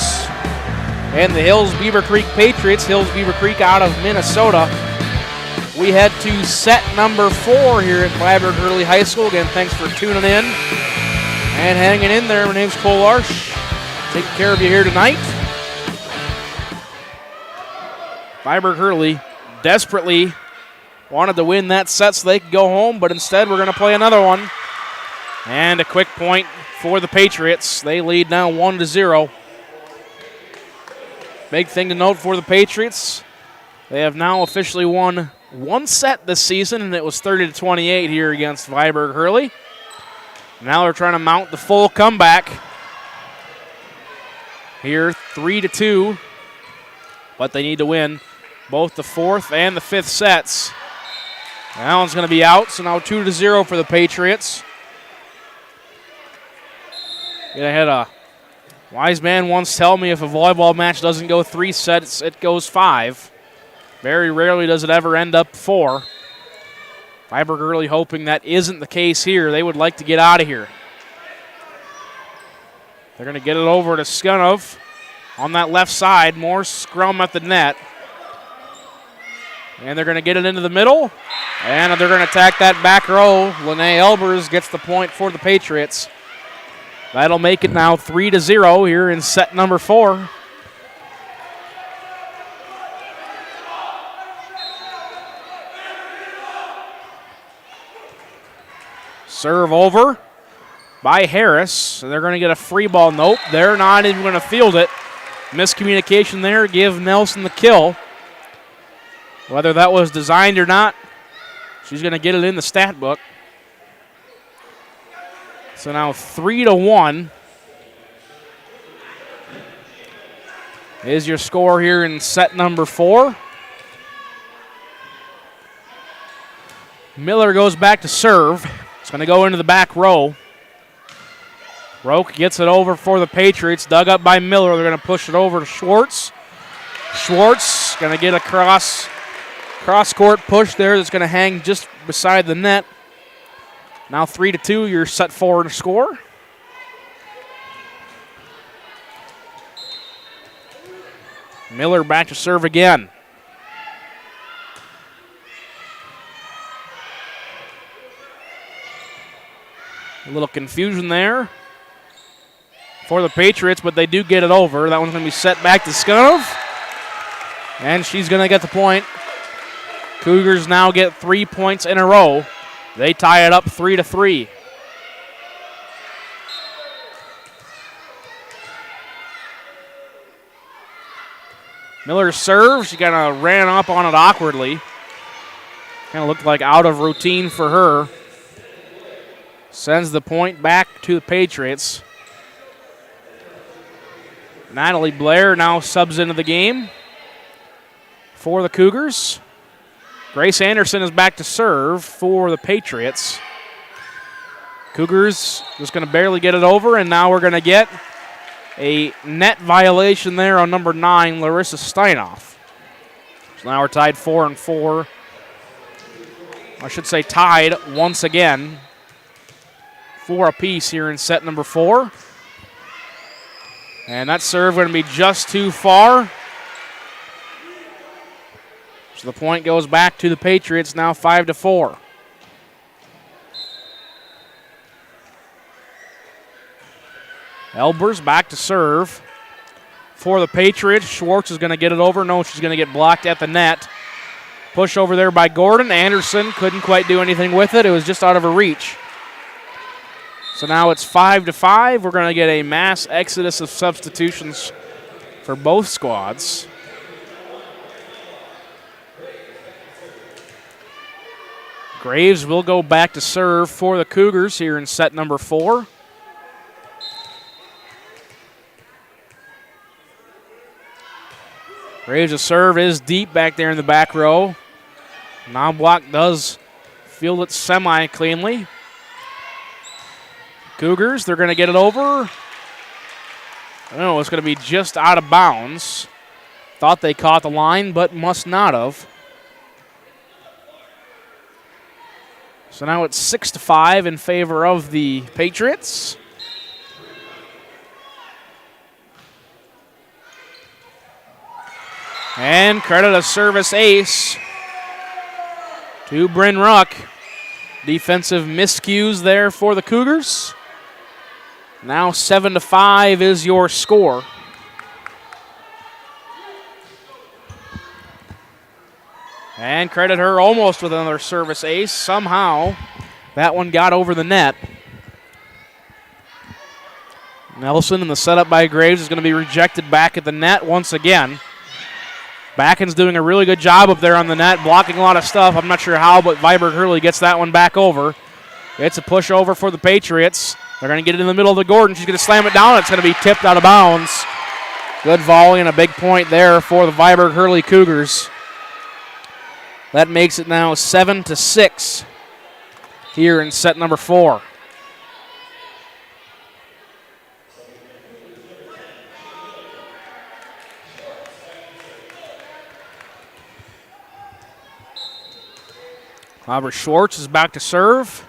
and the Hills-Beaver Creek Patriots. Hills-Beaver Creek out of Minnesota. We head to set number 4 here at Viborg-Hurley High School. Again, thanks for tuning in and hanging in there. My name's Cole Larsch. Taking care of you here tonight. Viborg-Hurley desperately wanted to win that set so they could go home, but instead we're going to play another one. And a quick point for the Patriots. They lead now 1-0. Big thing to note for the Patriots, they have now officially won 1 set this season, and it was 30-28 here against Viborg-Hurley. Now they're trying to mount the full comeback. Here, 3-2, but they need to win both the 4th and the 5th sets. That one's going to be out, so now 2-0 for the Patriots. I had a wise man once tell me if a volleyball match doesn't go 3 sets, it goes 5. Very rarely does it ever end up 4. Viborg-Hurley hoping that isn't the case here. They would like to get out of here. They're going to get it over to Skunov on that left side. More scrum at the net. And they're going to get it into the middle. And they're going to attack that back row. Lene Elbers gets the point for the Patriots. That'll make it now 3-0 here in set number 4. Serve over by Harris. They're going to get a free ball. Nope, they're not even going to field it. Miscommunication there. Give Nelson the kill. Whether that was designed or not, she's going to get it in the stat book. So now 3-1 is your score here in set number 4. Miller goes back to serve. It's going to go into the back row. Roke gets it over for the Patriots. Dug up by Miller. They're going to push it over to Schwartz. Schwartz going to get a cross-court push there that's going to hang just beside the net. Now 3-2, you're set 4 in a score. Miller back to serve again. A little confusion there for the Patriots, but they do get it over. That one's going to be set back to Skunov. And she's going to get the point. Cougars now get 3 points in a row. They tie it up 3-3. Miller serves. She kind of ran up on it awkwardly. Kind of looked like out of routine for her. Sends the point back to the Patriots. Natalie Blair now subs into the game for the Cougars. Grace Anderson is back to serve for the Patriots. Cougars just going to barely get it over, and now we're going to get a net violation there on number 9, Larissa Steinoff. So now we're tied 4-4. I should say tied once again. 4 apiece here in set number 4. And that serve going to be just too far. So the point goes back to the Patriots, now 5-4. Elbers back to serve for the Patriots. Schwartz is going to get it over. No, she's going to get blocked at the net. Push over there by Gordon. Anderson couldn't quite do anything with it. It was just out of her reach. So now it's 5-5. We're going to get a mass exodus of substitutions for both squads. Graves will go back to serve for the Cougars here in set number 4. Graves' serve is deep back there in the back row. Knobloch does field it semi-cleanly. Cougars, they're going to get it over. I don't know, it's going to be just out of bounds. Thought they caught the line, but must not have. So now it's 6-5 in favor of the Patriots. And credit a service ace to Bryn Ruck. Defensive miscues there for the Cougars. Now 7-5 is your score. And credit her almost with another service ace. Somehow that one got over the net. Nelson in the setup by Graves is going to be rejected back at the net once again. Backen's doing a really good job up there on the net, blocking a lot of stuff. I'm not sure how, but Viborg-Hurley gets that one back over. It's a push over for the Patriots. They're going to get it in the middle of the Gordon. She's going to slam it down. It's going to be tipped out of bounds. Good volley and a big point there for the Viborg-Hurley Cougars. That makes it now 7-6 here in set number 4. Robert Schwartz is back to serve.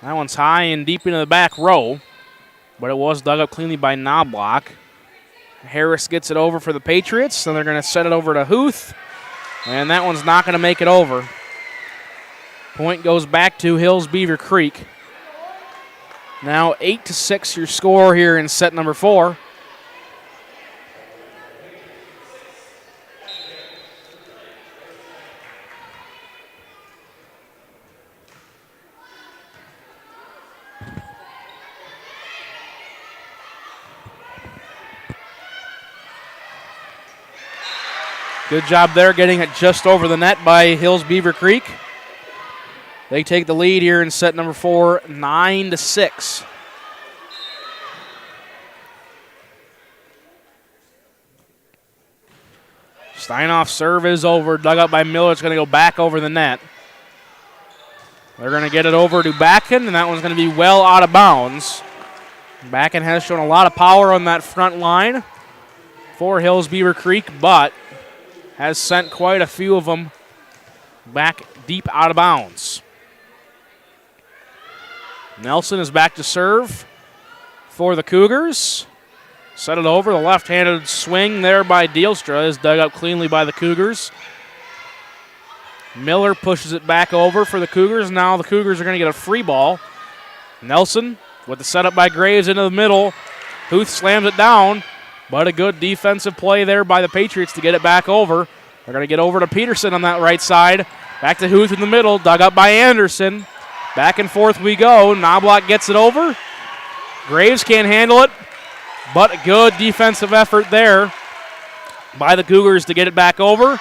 That one's high and deep into the back row, but it was dug up cleanly by Knobloch. Harris gets it over for the Patriots, and they're going to set it over to Huth, and that one's not going to make it over. Point goes back to Hills-Beaver Creek. Now 8-6 your score here in set number 4. Good job there getting it just over the net by Hills-Beaver Creek. They take the lead here in set number 4, 9-6. Steinoff's serve is over. Dug up by Miller. It's going to go back over the net. They're going to get it over to Backen, and that one's going to be well out of bounds. Backen has shown a lot of power on that front line for Hills-Beaver Creek, but has sent quite a few of them back deep out of bounds. Nelson is back to serve for the Cougars. Set it over. The left-handed swing there by Deelstra is dug up cleanly by the Cougars. Miller pushes it back over for the Cougars. Now the Cougars are going to get a free ball. Nelson with the setup by Graves into the middle. Huth slams it down. But a good defensive play there by the Patriots to get it back over. They're going to get over to Peterson on that right side. Back to Huth in the middle. Dug up by Anderson. Back and forth we go. Knobloch gets it over. Graves can't handle it. But a good defensive effort there by the Cougars to get it back over.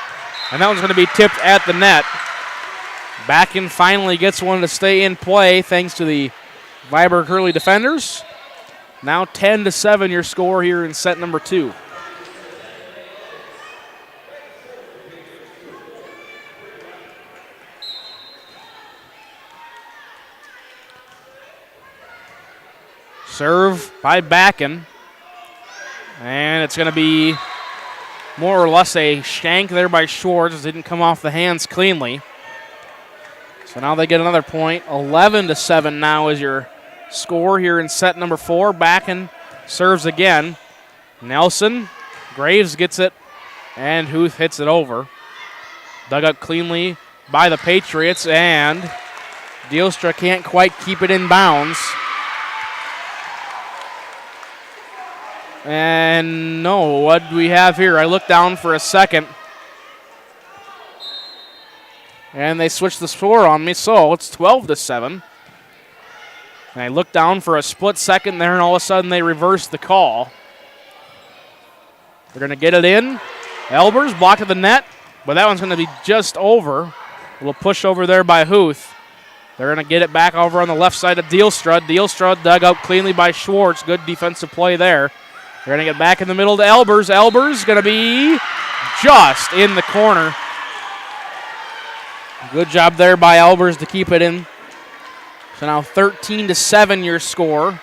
And that one's going to be tipped at the net. Backen finally gets one to stay in play thanks to the Viborg-Hurley defenders. Now 10-7 your score here in set number 2. Serve by Backen. And it's going to be more or less a shank there by Schwartz. Didn't come off the hands cleanly. So now they get another point. 11-7 now is your score here in set number 4. Backen serves again. Nelson, Graves gets it, and Huth hits it over. Dug up cleanly by the Patriots, and Dielstra can't quite keep it in bounds. And no, what do we have here? I looked down for a second. And they switched the score on me, so it's 12-7. And I looked down for a split second there, and all of a sudden they reversed the call. They're going to get it in. Elbers blocked at the net, but that one's going to be just over. A little push over there by Huth. They're going to get it back over on the left side of Dielstra. Dielstra dug out cleanly by Schwartz. Good defensive play there. They're going to get back in the middle to Elbers. Elbers going to be just in the corner. Good job there by Elbers to keep it in. So now 13-7 your score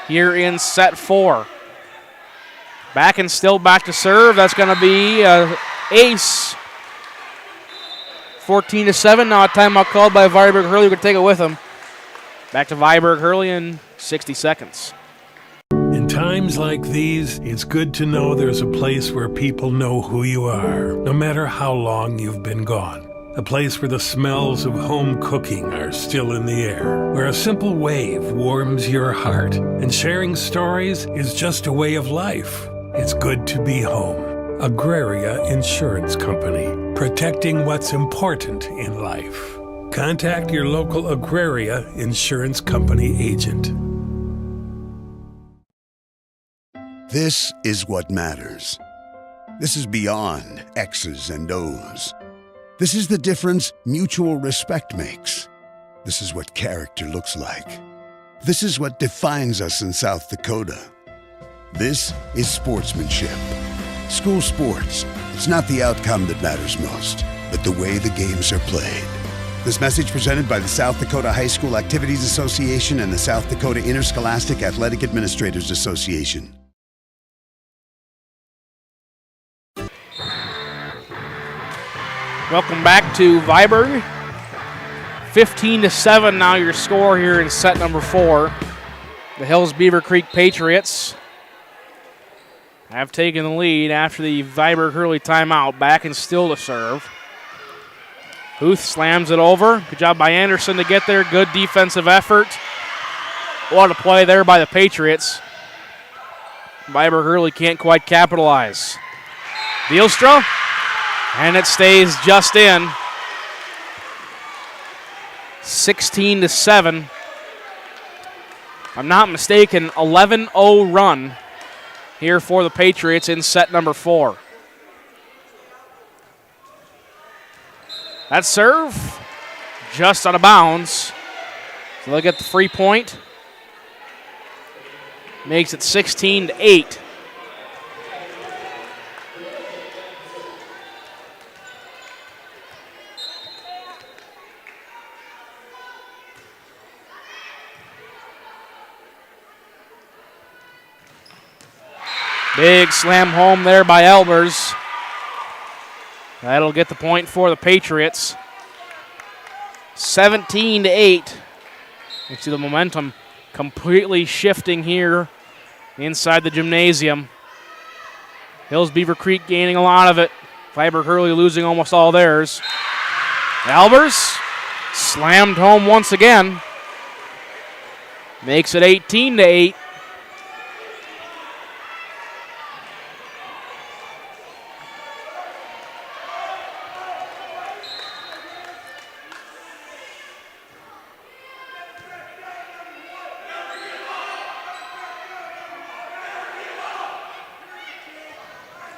here in set 4. Backen still back to serve. That's going to be ace. 14-7. Now a timeout called by Viborg-Hurley. We're going to take it with them. Back to Viborg-Hurley in 60 seconds. In times like these, it's good to know there's a place where people know who you are, no matter how long you've been gone. A place where the smells of home cooking are still in the air, where a simple wave warms your heart, and sharing stories is just a way of life. It's good to be home. Agraria Insurance Company, protecting what's important in life. Contact your local Agraria Insurance Company agent. This is what matters. This is beyond X's and O's. This is the difference mutual respect makes. This is what character looks like. This is what defines us in South Dakota. This is sportsmanship. School sports, it's not the outcome that matters most, but the way the games are played. This message presented by the South Dakota High School Activities Association and the South Dakota Interscholastic Athletic Administrators Association. Welcome back to Viborg. 15-7 now your score here in set number 4. The Hills-Beaver Creek Patriots have taken the lead after the Viborg-Hurley timeout. Back and still to serve. Huth slams it over. Good job by Anderson to get there. Good defensive effort. What a play there by the Patriots. Viborg-Hurley can't quite capitalize. Dielstra. And it stays just in. 16-7. If I'm not mistaken, 11-0 run here for the Patriots in set number 4. That serve just out of bounds. So they'll get the free point. Makes it 16-8. Big slam home there by Elbers. That'll get the point for the Patriots. 17-8. You see the momentum completely shifting here inside the gymnasium. Hills-Beaver Creek gaining a lot of it. Viborg-Hurley losing almost all theirs. Elbers slammed home once again. Makes it 18-8.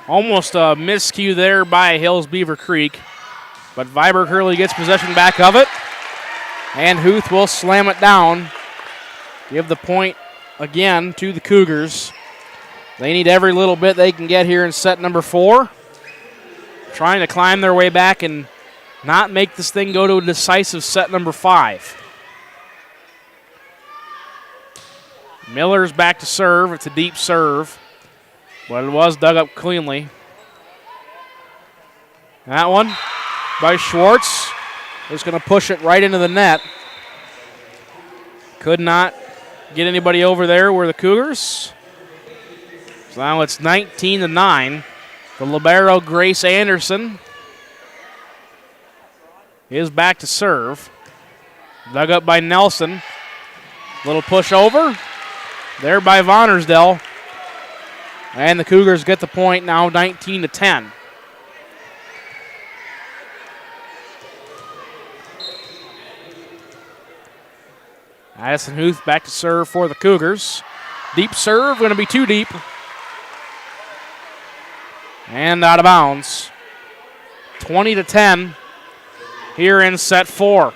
Almost a miscue there by Hills-Beaver Creek. But Viborg-Hurley gets possession back of it. And Huth will slam it down. Give the point again to the Cougars. They need every little bit they can get here in set number 4. Trying to climb their way back and not make this thing go to a decisive set number 5. Miller's back to serve. It's a deep serve, but it was dug up cleanly. That one by Schwartz is going to push it right into the net. Could not get anybody over there where the Cougars. So now it's 19-9. The libero, Grace Anderson, is back to serve. Dug up by Nelson. Little push over. There by Vonnersdell. And the Cougars get the point now, 19-10. Addison Huth back to serve for the Cougars. Deep serve, going to be too deep. And out of bounds. 20-10 here in set 4.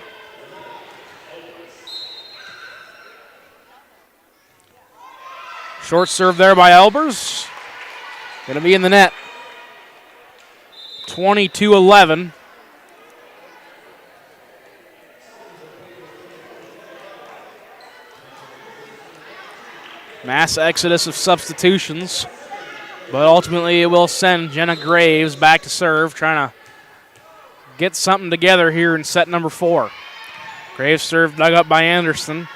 Short serve there by Elbers. Going to be in the net. 22-11. Mass exodus of substitutions. But ultimately it will send Jenna Graves back to serve, trying to get something together here in set number 4. Graves serve dug up by Anderson.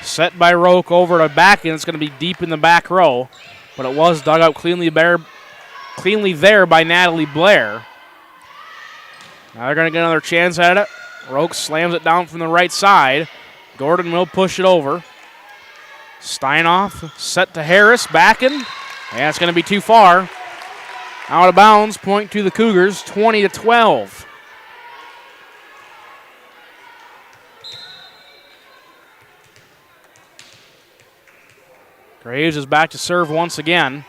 Set by Roke over to back, and it's going to be deep in the back row. But it was dug up cleanly there by Natalie Blair. Now they're going to get another chance at it. Roke slams it down from the right side. Gordon will push it over. Steinoff set to Harris, backing. And it's going to be too far. Out of bounds, point to the Cougars, 20-12. Graves is back to serve once again.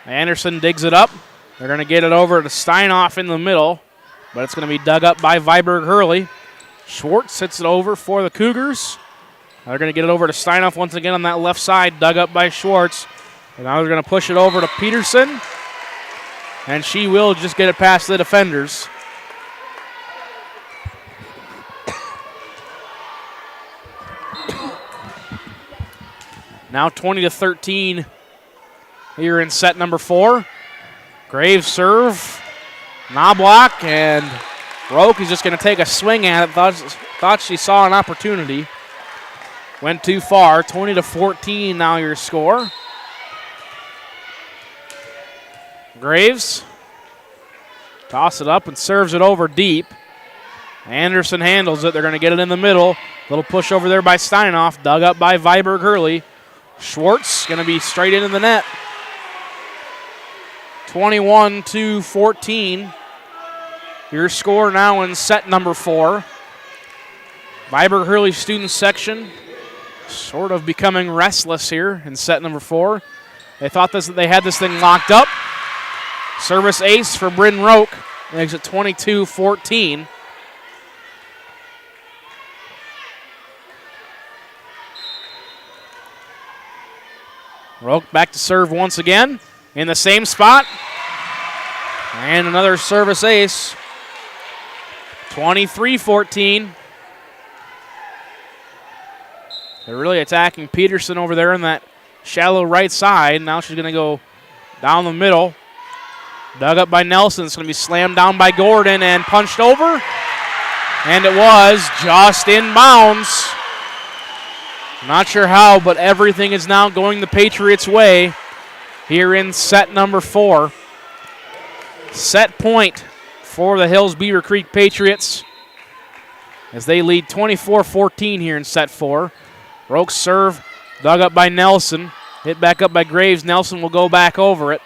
Anderson digs it up. They're going to get it over to Steinoff in the middle, but it's going to be dug up by Viborg-Hurley. Schwartz hits it over for the Cougars. They're going to get it over to Steinoff once again on that left side, dug up by Schwartz. And now they're going to push it over to Peterson. And she will just get it past the defenders. Now 20-13 here in set number 4. Graves serve. Knobloch, and Roke is just going to take a swing at it. Thought she saw an opportunity. Went too far. 20-14 now your score. Graves toss it up and serves it over deep. Anderson handles it. They're going to get it in the middle. Little push over there by Steinoff. Dug up by Viborg-Hurley. Schwartz going to be straight into the net. 21-14. Your score now in set number 4. Viborg-Hurley student section sort of becoming restless here in set number 4. They thought they had this thing locked up. Service ace for Bryn Roke. Makes it 22-14. Roke back to serve once again in the same spot. And another service ace. 23-14. They're really attacking Peterson over there in that shallow right side. Now she's going to go down the middle. Dug up by Nelson. It's going to be slammed down by Gordon and punched over. And it was just in bounds. Not sure how, but everything is now going the Patriots' way here in set number 4. Set point for the Hills-Beaver Creek Patriots as they lead 24-14 here in set 4. Roke's serve, dug up by Nelson. Hit back up by Graves. Nelson will go back over it.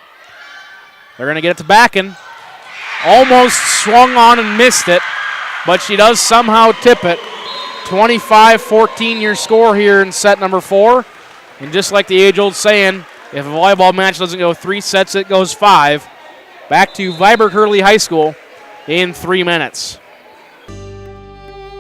They're going to get it to Backen. Almost swung on and missed it, but she does somehow tip it. 25-14 your score here in set number 4. And just like the age-old saying, If a volleyball match doesn't go 3 sets, it goes 5. Back to Viborg-Hurley High School in 3 minutes.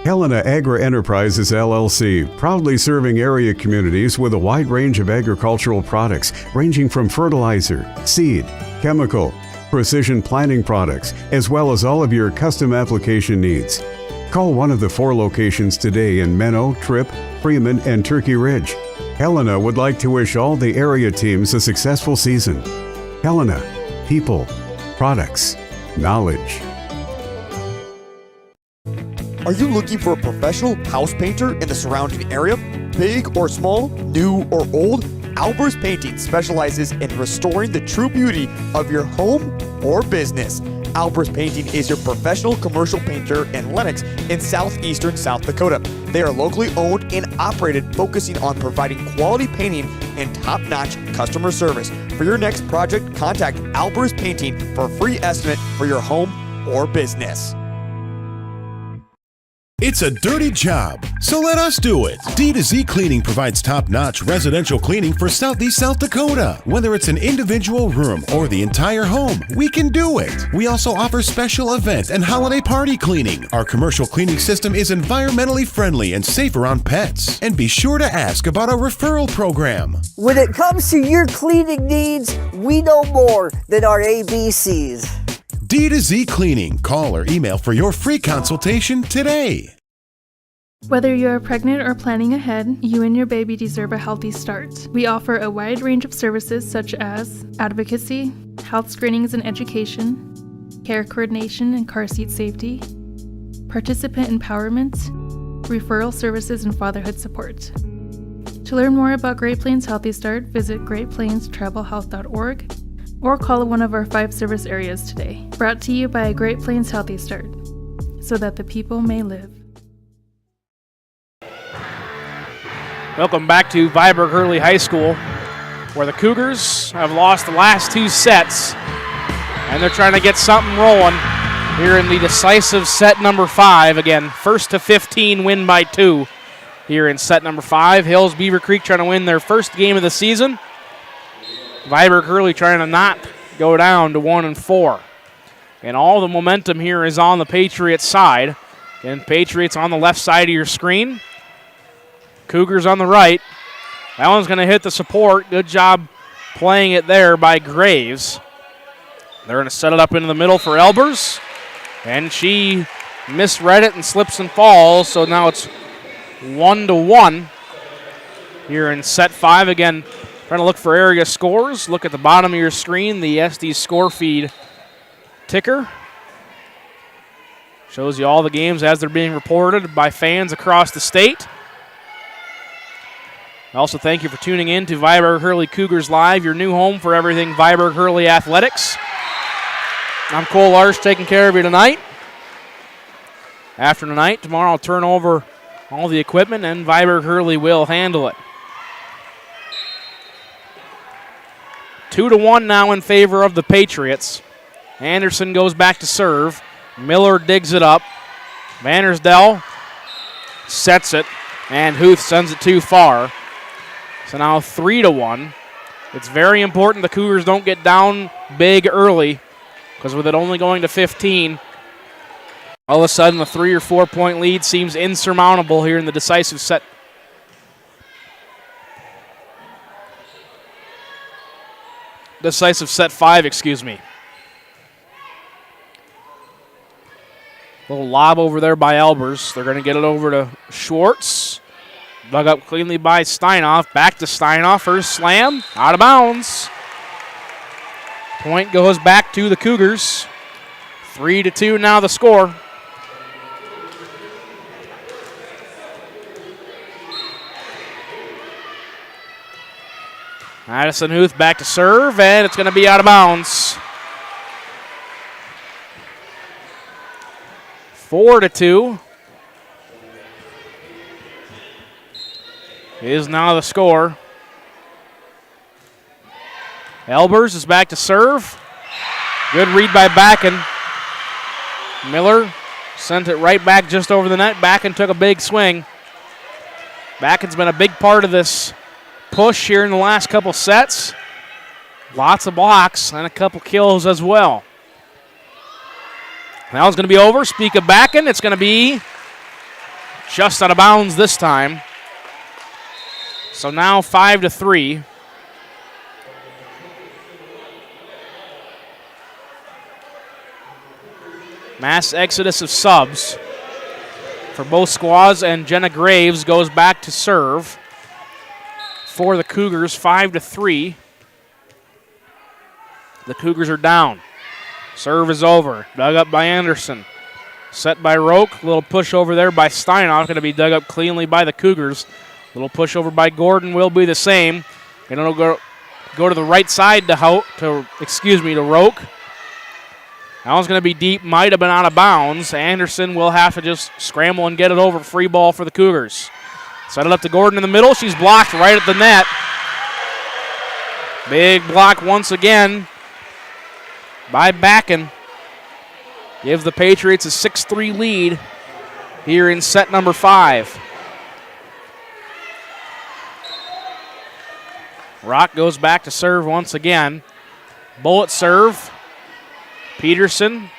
Helena Agri-Enterprises LLC, proudly serving area communities with a wide range of agricultural products ranging from fertilizer, seed, chemical, precision planting products, as well as all of your custom application needs. Call one of the 4 locations today in Menno, Tripp, Freeman, and Turkey Ridge. Helena would like to wish all the area teams a successful season. Helena, people, products, knowledge. Are you looking for a professional house painter in the surrounding area? Big or small, new or old, Albers Painting specializes in restoring the true beauty of your home or business. Albers Painting is your professional commercial painter in Lenox in southeastern South Dakota. They are locally owned and operated, focusing on providing quality painting and top-notch customer service. For your next project, contact Albers Painting for a free estimate for your home or business. It's a dirty job, so let us do it. D2Z Cleaning provides top-notch residential cleaning for Southeast South Dakota. Whether it's an individual room or the entire home, we can do it. We also offer special event and holiday party cleaning. Our commercial cleaning system is environmentally friendly and safe around pets. And be sure to ask about our referral program. When it comes to your cleaning needs, we know more than our ABCs. D2Z Cleaning. Call or email for your free consultation today. Whether you're pregnant or planning ahead, you and your baby deserve a healthy start. We offer a wide range of services such as advocacy, health screenings and education, care coordination and car seat safety, participant empowerment, referral services, and fatherhood support. To learn more about Great Plains Healthy Start, visit greatplainstravelhealth.org or call one of our 5 service areas today. Brought to you by Great Plains Healthy Start, so that the people may live. Welcome back to Viborg-Hurley High School, where the Cougars have lost the last 2 sets, and they're trying to get something rolling here in the decisive set number 5. Again, 1st to 15, win by 2 here in set number 5. Hills-Beaver Creek trying to win their first game of the season. Viborg-Hurley trying to not go down to 1-4. And all the momentum here is on the Patriots side. Again, Patriots on the left side of your screen. Cougars on the right. That one's going to hit the support. Good job playing it there by Graves. They're going to set it up into the middle for Elbers. And she misread it and slips and falls. So now it's 1-1 here in set 5. Again, trying to look for area scores. Look at the bottom of your screen, the SD score feed ticker. Shows you all the games as they're being reported by fans across the state. Also, thank you for tuning in to Viborg-Hurley Cougars Live, your new home for everything Viborg-Hurley athletics. I'm Cole Larsh, taking care of you tonight. After tonight, tomorrow I'll turn over all the equipment and Viborg-Hurley will handle it. 2-1 now in favor of the Patriots. Anderson goes back to serve. Miller digs it up. Vandersdell sets it, and Huth sends it too far. So now 3-1. It's very important the Cougars don't get down big early, because with it only going to 15, all of a sudden a 3 or 4 point lead seems insurmountable here in the decisive set. Decisive set 5, excuse me. Little lob over there by Elbers. They're going to get it over to Schwartz. Dug up cleanly by Steinoff. Back to Steinoff. First slam. Out of bounds. Point goes back to the Cougars. 3-2 now the score. Addison Huth back to serve, and it's going to be out of bounds. 4-2 is now the score. Elbers is back to serve. Good read by Backen. Miller sent it right back just over the net. Backen took a big swing. Backen's been a big part of this push here in the last couple sets. Lots of blocks and a couple kills as well. That one's going to be over. Speak of backing, it's going to be just out of bounds this time. So now 5-3. Mass exodus of subs for both squads, and Jenna Graves goes back to serve for the Cougars. 5-3. The Cougars are down. Serve is over. Dug up by Anderson. Set by Roque. Little push over there by Steinoff. Going to be dug up cleanly by the Cougars. Little push over by Gordon will be the same. Going to go to the right side to Roque. That one's going to be deep. Might have been out of bounds. Anderson will have to just scramble and get it over. Free ball for the Cougars. Set it up to Gordon in the middle. She's blocked right at the net. Big block once again by Backen. Gives the Patriots a 6-3 lead here in set number 5. Rock goes back to serve once again. Bullet serve. Peterson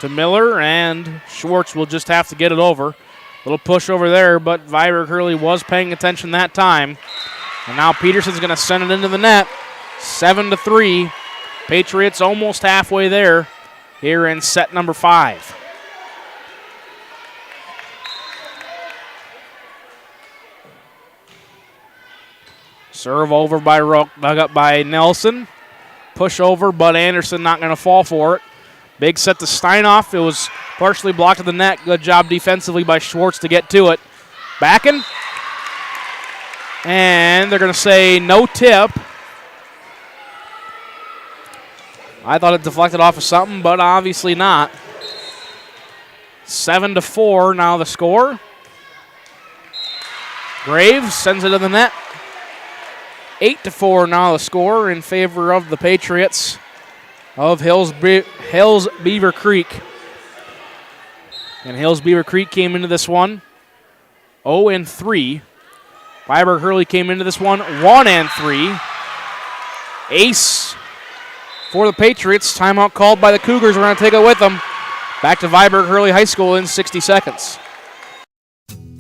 to Miller, and Schwartz will just have to get it over. Little push over there, but Viborg-Hurley was paying attention that time. And now Peterson's going to send it into the net. 7-3. Patriots almost halfway there here in set number 5. Serve over by Roque, dug up by Nelson. Push over, but Anderson not going to fall for it. Big set to Steinoff. It was partially blocked to the net. Good job defensively by Schwartz to get to it. Backen. And they're going to say no tip. I thought it deflected off of something, but obviously not. 7-4 now the score. Graves sends it to the net. 8-4 now the score in favor of the Patriots of Hills-Beaver Creek. And Hills-Beaver Creek came into this one 0-3. Viborg-Hurley came into this one 1-3. Ace for the Patriots. Timeout called by the Cougars. We're going to take it with them. Back to Viborg-Hurley High School in 60 seconds.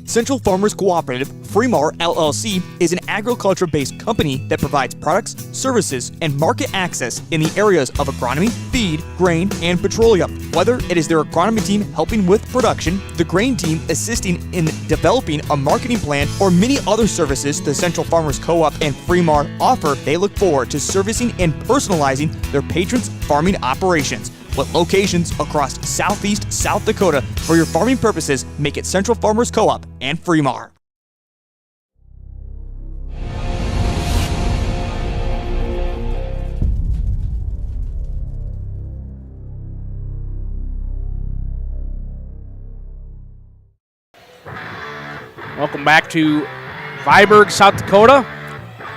Central Farmers Cooperative, Fremar LLC, is an agriculture-based company that provides products, services, and market access in the areas of agronomy, feed, grain, and petroleum. Whether it is their agronomy team helping with production, the grain team assisting in developing a marketing plan, or many other services the Central Farmers Co-op and Fremar offer, they look forward to servicing and personalizing their patrons' farming operations. With locations across southeast South Dakota for your farming purposes, make it Central Farmers Co-op and Fremar. Welcome back to Viborg, South Dakota.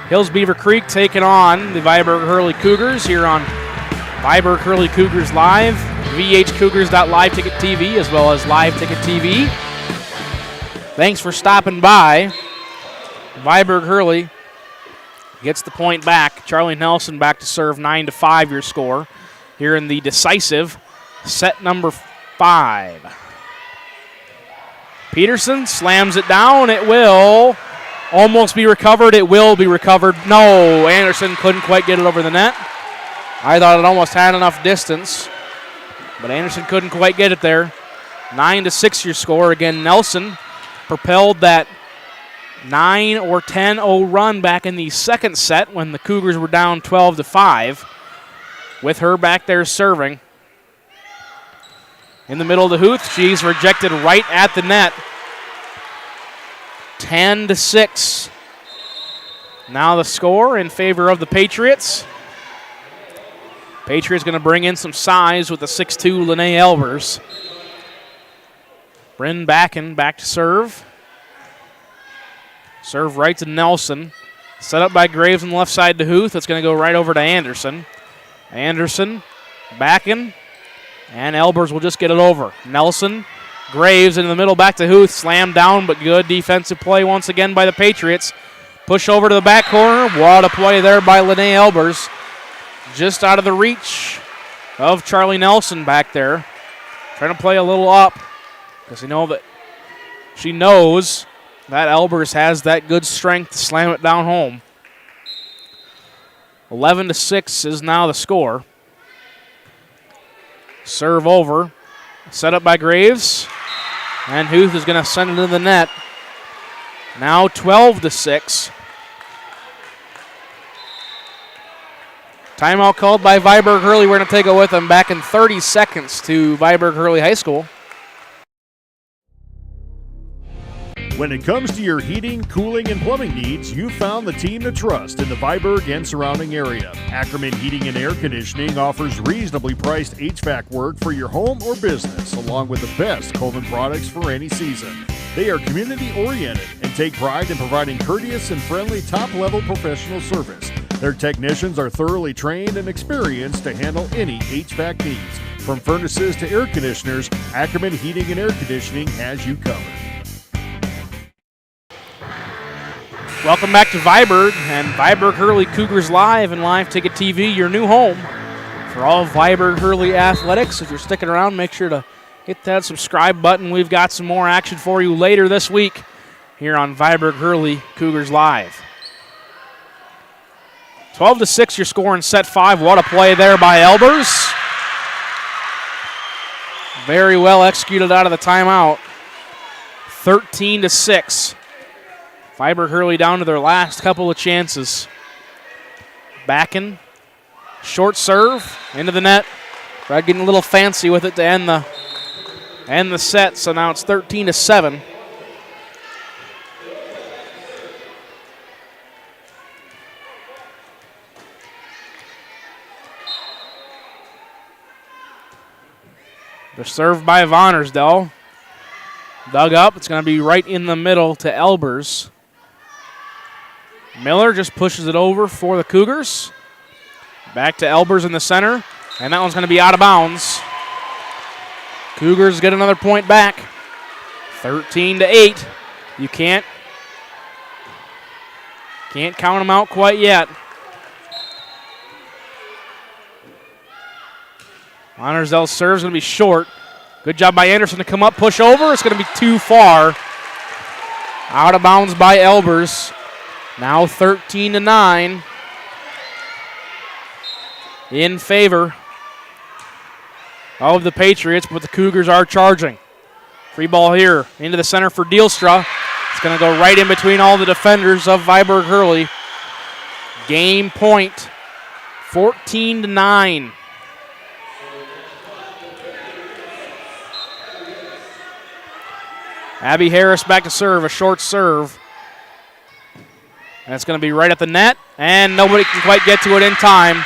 Hills-Beaver Creek taking on the Viborg-Hurley Cougars here on Viborg-Hurley Cougars Live, vhcougars.live ticket TV, as well as Live Ticket TV. Thanks for stopping by. Viborg-Hurley gets the point back. Charlie Nelson back to serve. 9-5 your score here in the decisive set number 5. Peterson slams it down. It will almost be recovered. It will be recovered. No, Anderson couldn't quite get it over the net. I thought it almost had enough distance, but Anderson couldn't quite get it there. 9-6 your score. Again, Nelson propelled that 9 or 10-0 run back in the second set when the Cougars were down 12-5. With her back there serving. In the middle of the Huth, she's rejected right at the net. 10-6. Now the score in favor of the Patriots. Patriots going to bring in some size with the 6'2" Lene Elbers. Bryn Backen back to serve. Serve right to Nelson. Set up by Graves on the left side to Huth. It's going to go right over to Anderson. Anderson, Backen, and Elbers will just get it over. Nelson, Graves in the middle back to Huth. Slammed down, but good defensive play once again by the Patriots. Push over to the back corner. What a play there by Lene Elbers. just out of the reach of Charlie Nelson back there. Trying to play a little up because she knows that Elbers has that good strength to slam it down home. 11-6 is now the score. Serve over. Set up by Graves. And Huth is going to send it to the net. Now 12-6. Timeout called by Viborg-Hurley. We're going to take it with them back in 30 seconds to Viborg-Hurley High School. When it comes to your heating, cooling, and plumbing needs, you've found the team to trust in the Viborg and surrounding area. Ackerman Heating and Air Conditioning offers reasonably priced HVAC work for your home or business, along with the best Coleman products for any season. They are community-oriented and take pride in providing courteous and friendly top-level professional service. Their technicians are thoroughly trained and experienced to handle any HVAC needs. From furnaces to air conditioners, Ackerman Heating and Air Conditioning has you covered. Welcome back to Viborg and Viborg-Hurley Cougars Live and Live Ticket TV, your new home for all Viborg-Hurley athletics. If you're sticking around, make sure to hit that subscribe button. We've got some more action for you later this week here on Viborg-Hurley Cougars Live. 12-6, your score in set 5. What a play there by Elbers. Very well executed out of the timeout. 13-6. Viborg-Hurley down to their last couple of chances. Backing. Short serve into the net. Tried getting a little fancy with it to end the set, so now it's 13-7. They're served by Vonnersdell. Dug up. It's going to be right in the middle to Elbers. Miller just pushes it over for the Cougars. Back to Elbers in the center. And that one's going to be out of bounds. Cougars get another point back. 13-8. You can't count them out quite yet. Vonnersdell's serve is going to be short. Good job by Anderson to come up, push over. It's going to be too far. Out of bounds by Elbers. Now 13-9 in favor of the Patriots, but the Cougars are charging. Free ball here into the center for Dealstra. It's going to go right in between all the defenders of Viborg-Hurley. Game point, 14-9. Abby Harris back to serve, a short serve. And it's going to be right at the net, and nobody can quite get to it in time.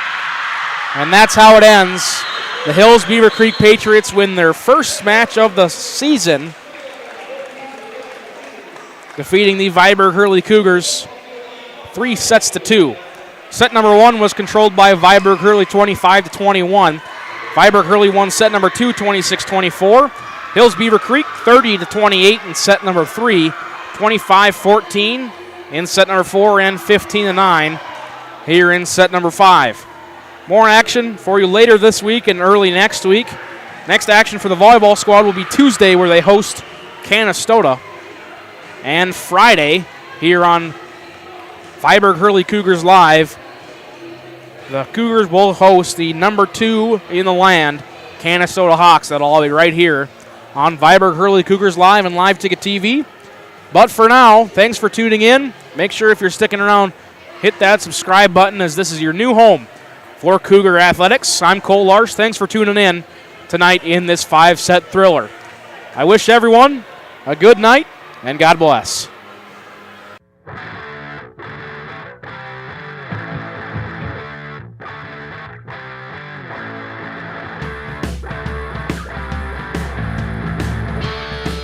And that's how it ends. The Hills-Beaver Creek Patriots win their first match of the season, defeating the Viborg-Hurley Cougars 3-2. Set number 1 was controlled by Viborg-Hurley 25-21. Viborg-Hurley won set number 2 26-24. Hills-Beaver Creek 30-28 in set number 3, 25-14 in set number 4, and 15-9 here in set number 5. More action for you later this week and early next week. Next action for the volleyball squad will be Tuesday, where they host Canastota. And Friday, here on Viborg-Hurley Cougars Live, the Cougars will host the number 2 in the land, Canastota Hawks. That'll all be right here on Viborg-Hurley Cougars Live and Live Ticket TV. But for now, thanks for tuning in. Make sure if you're sticking around, hit that subscribe button, as this is your new home for Cougar Athletics. I'm Cole Larsh. Thanks for tuning in tonight in this 5-set thriller. I wish everyone a good night, and God bless.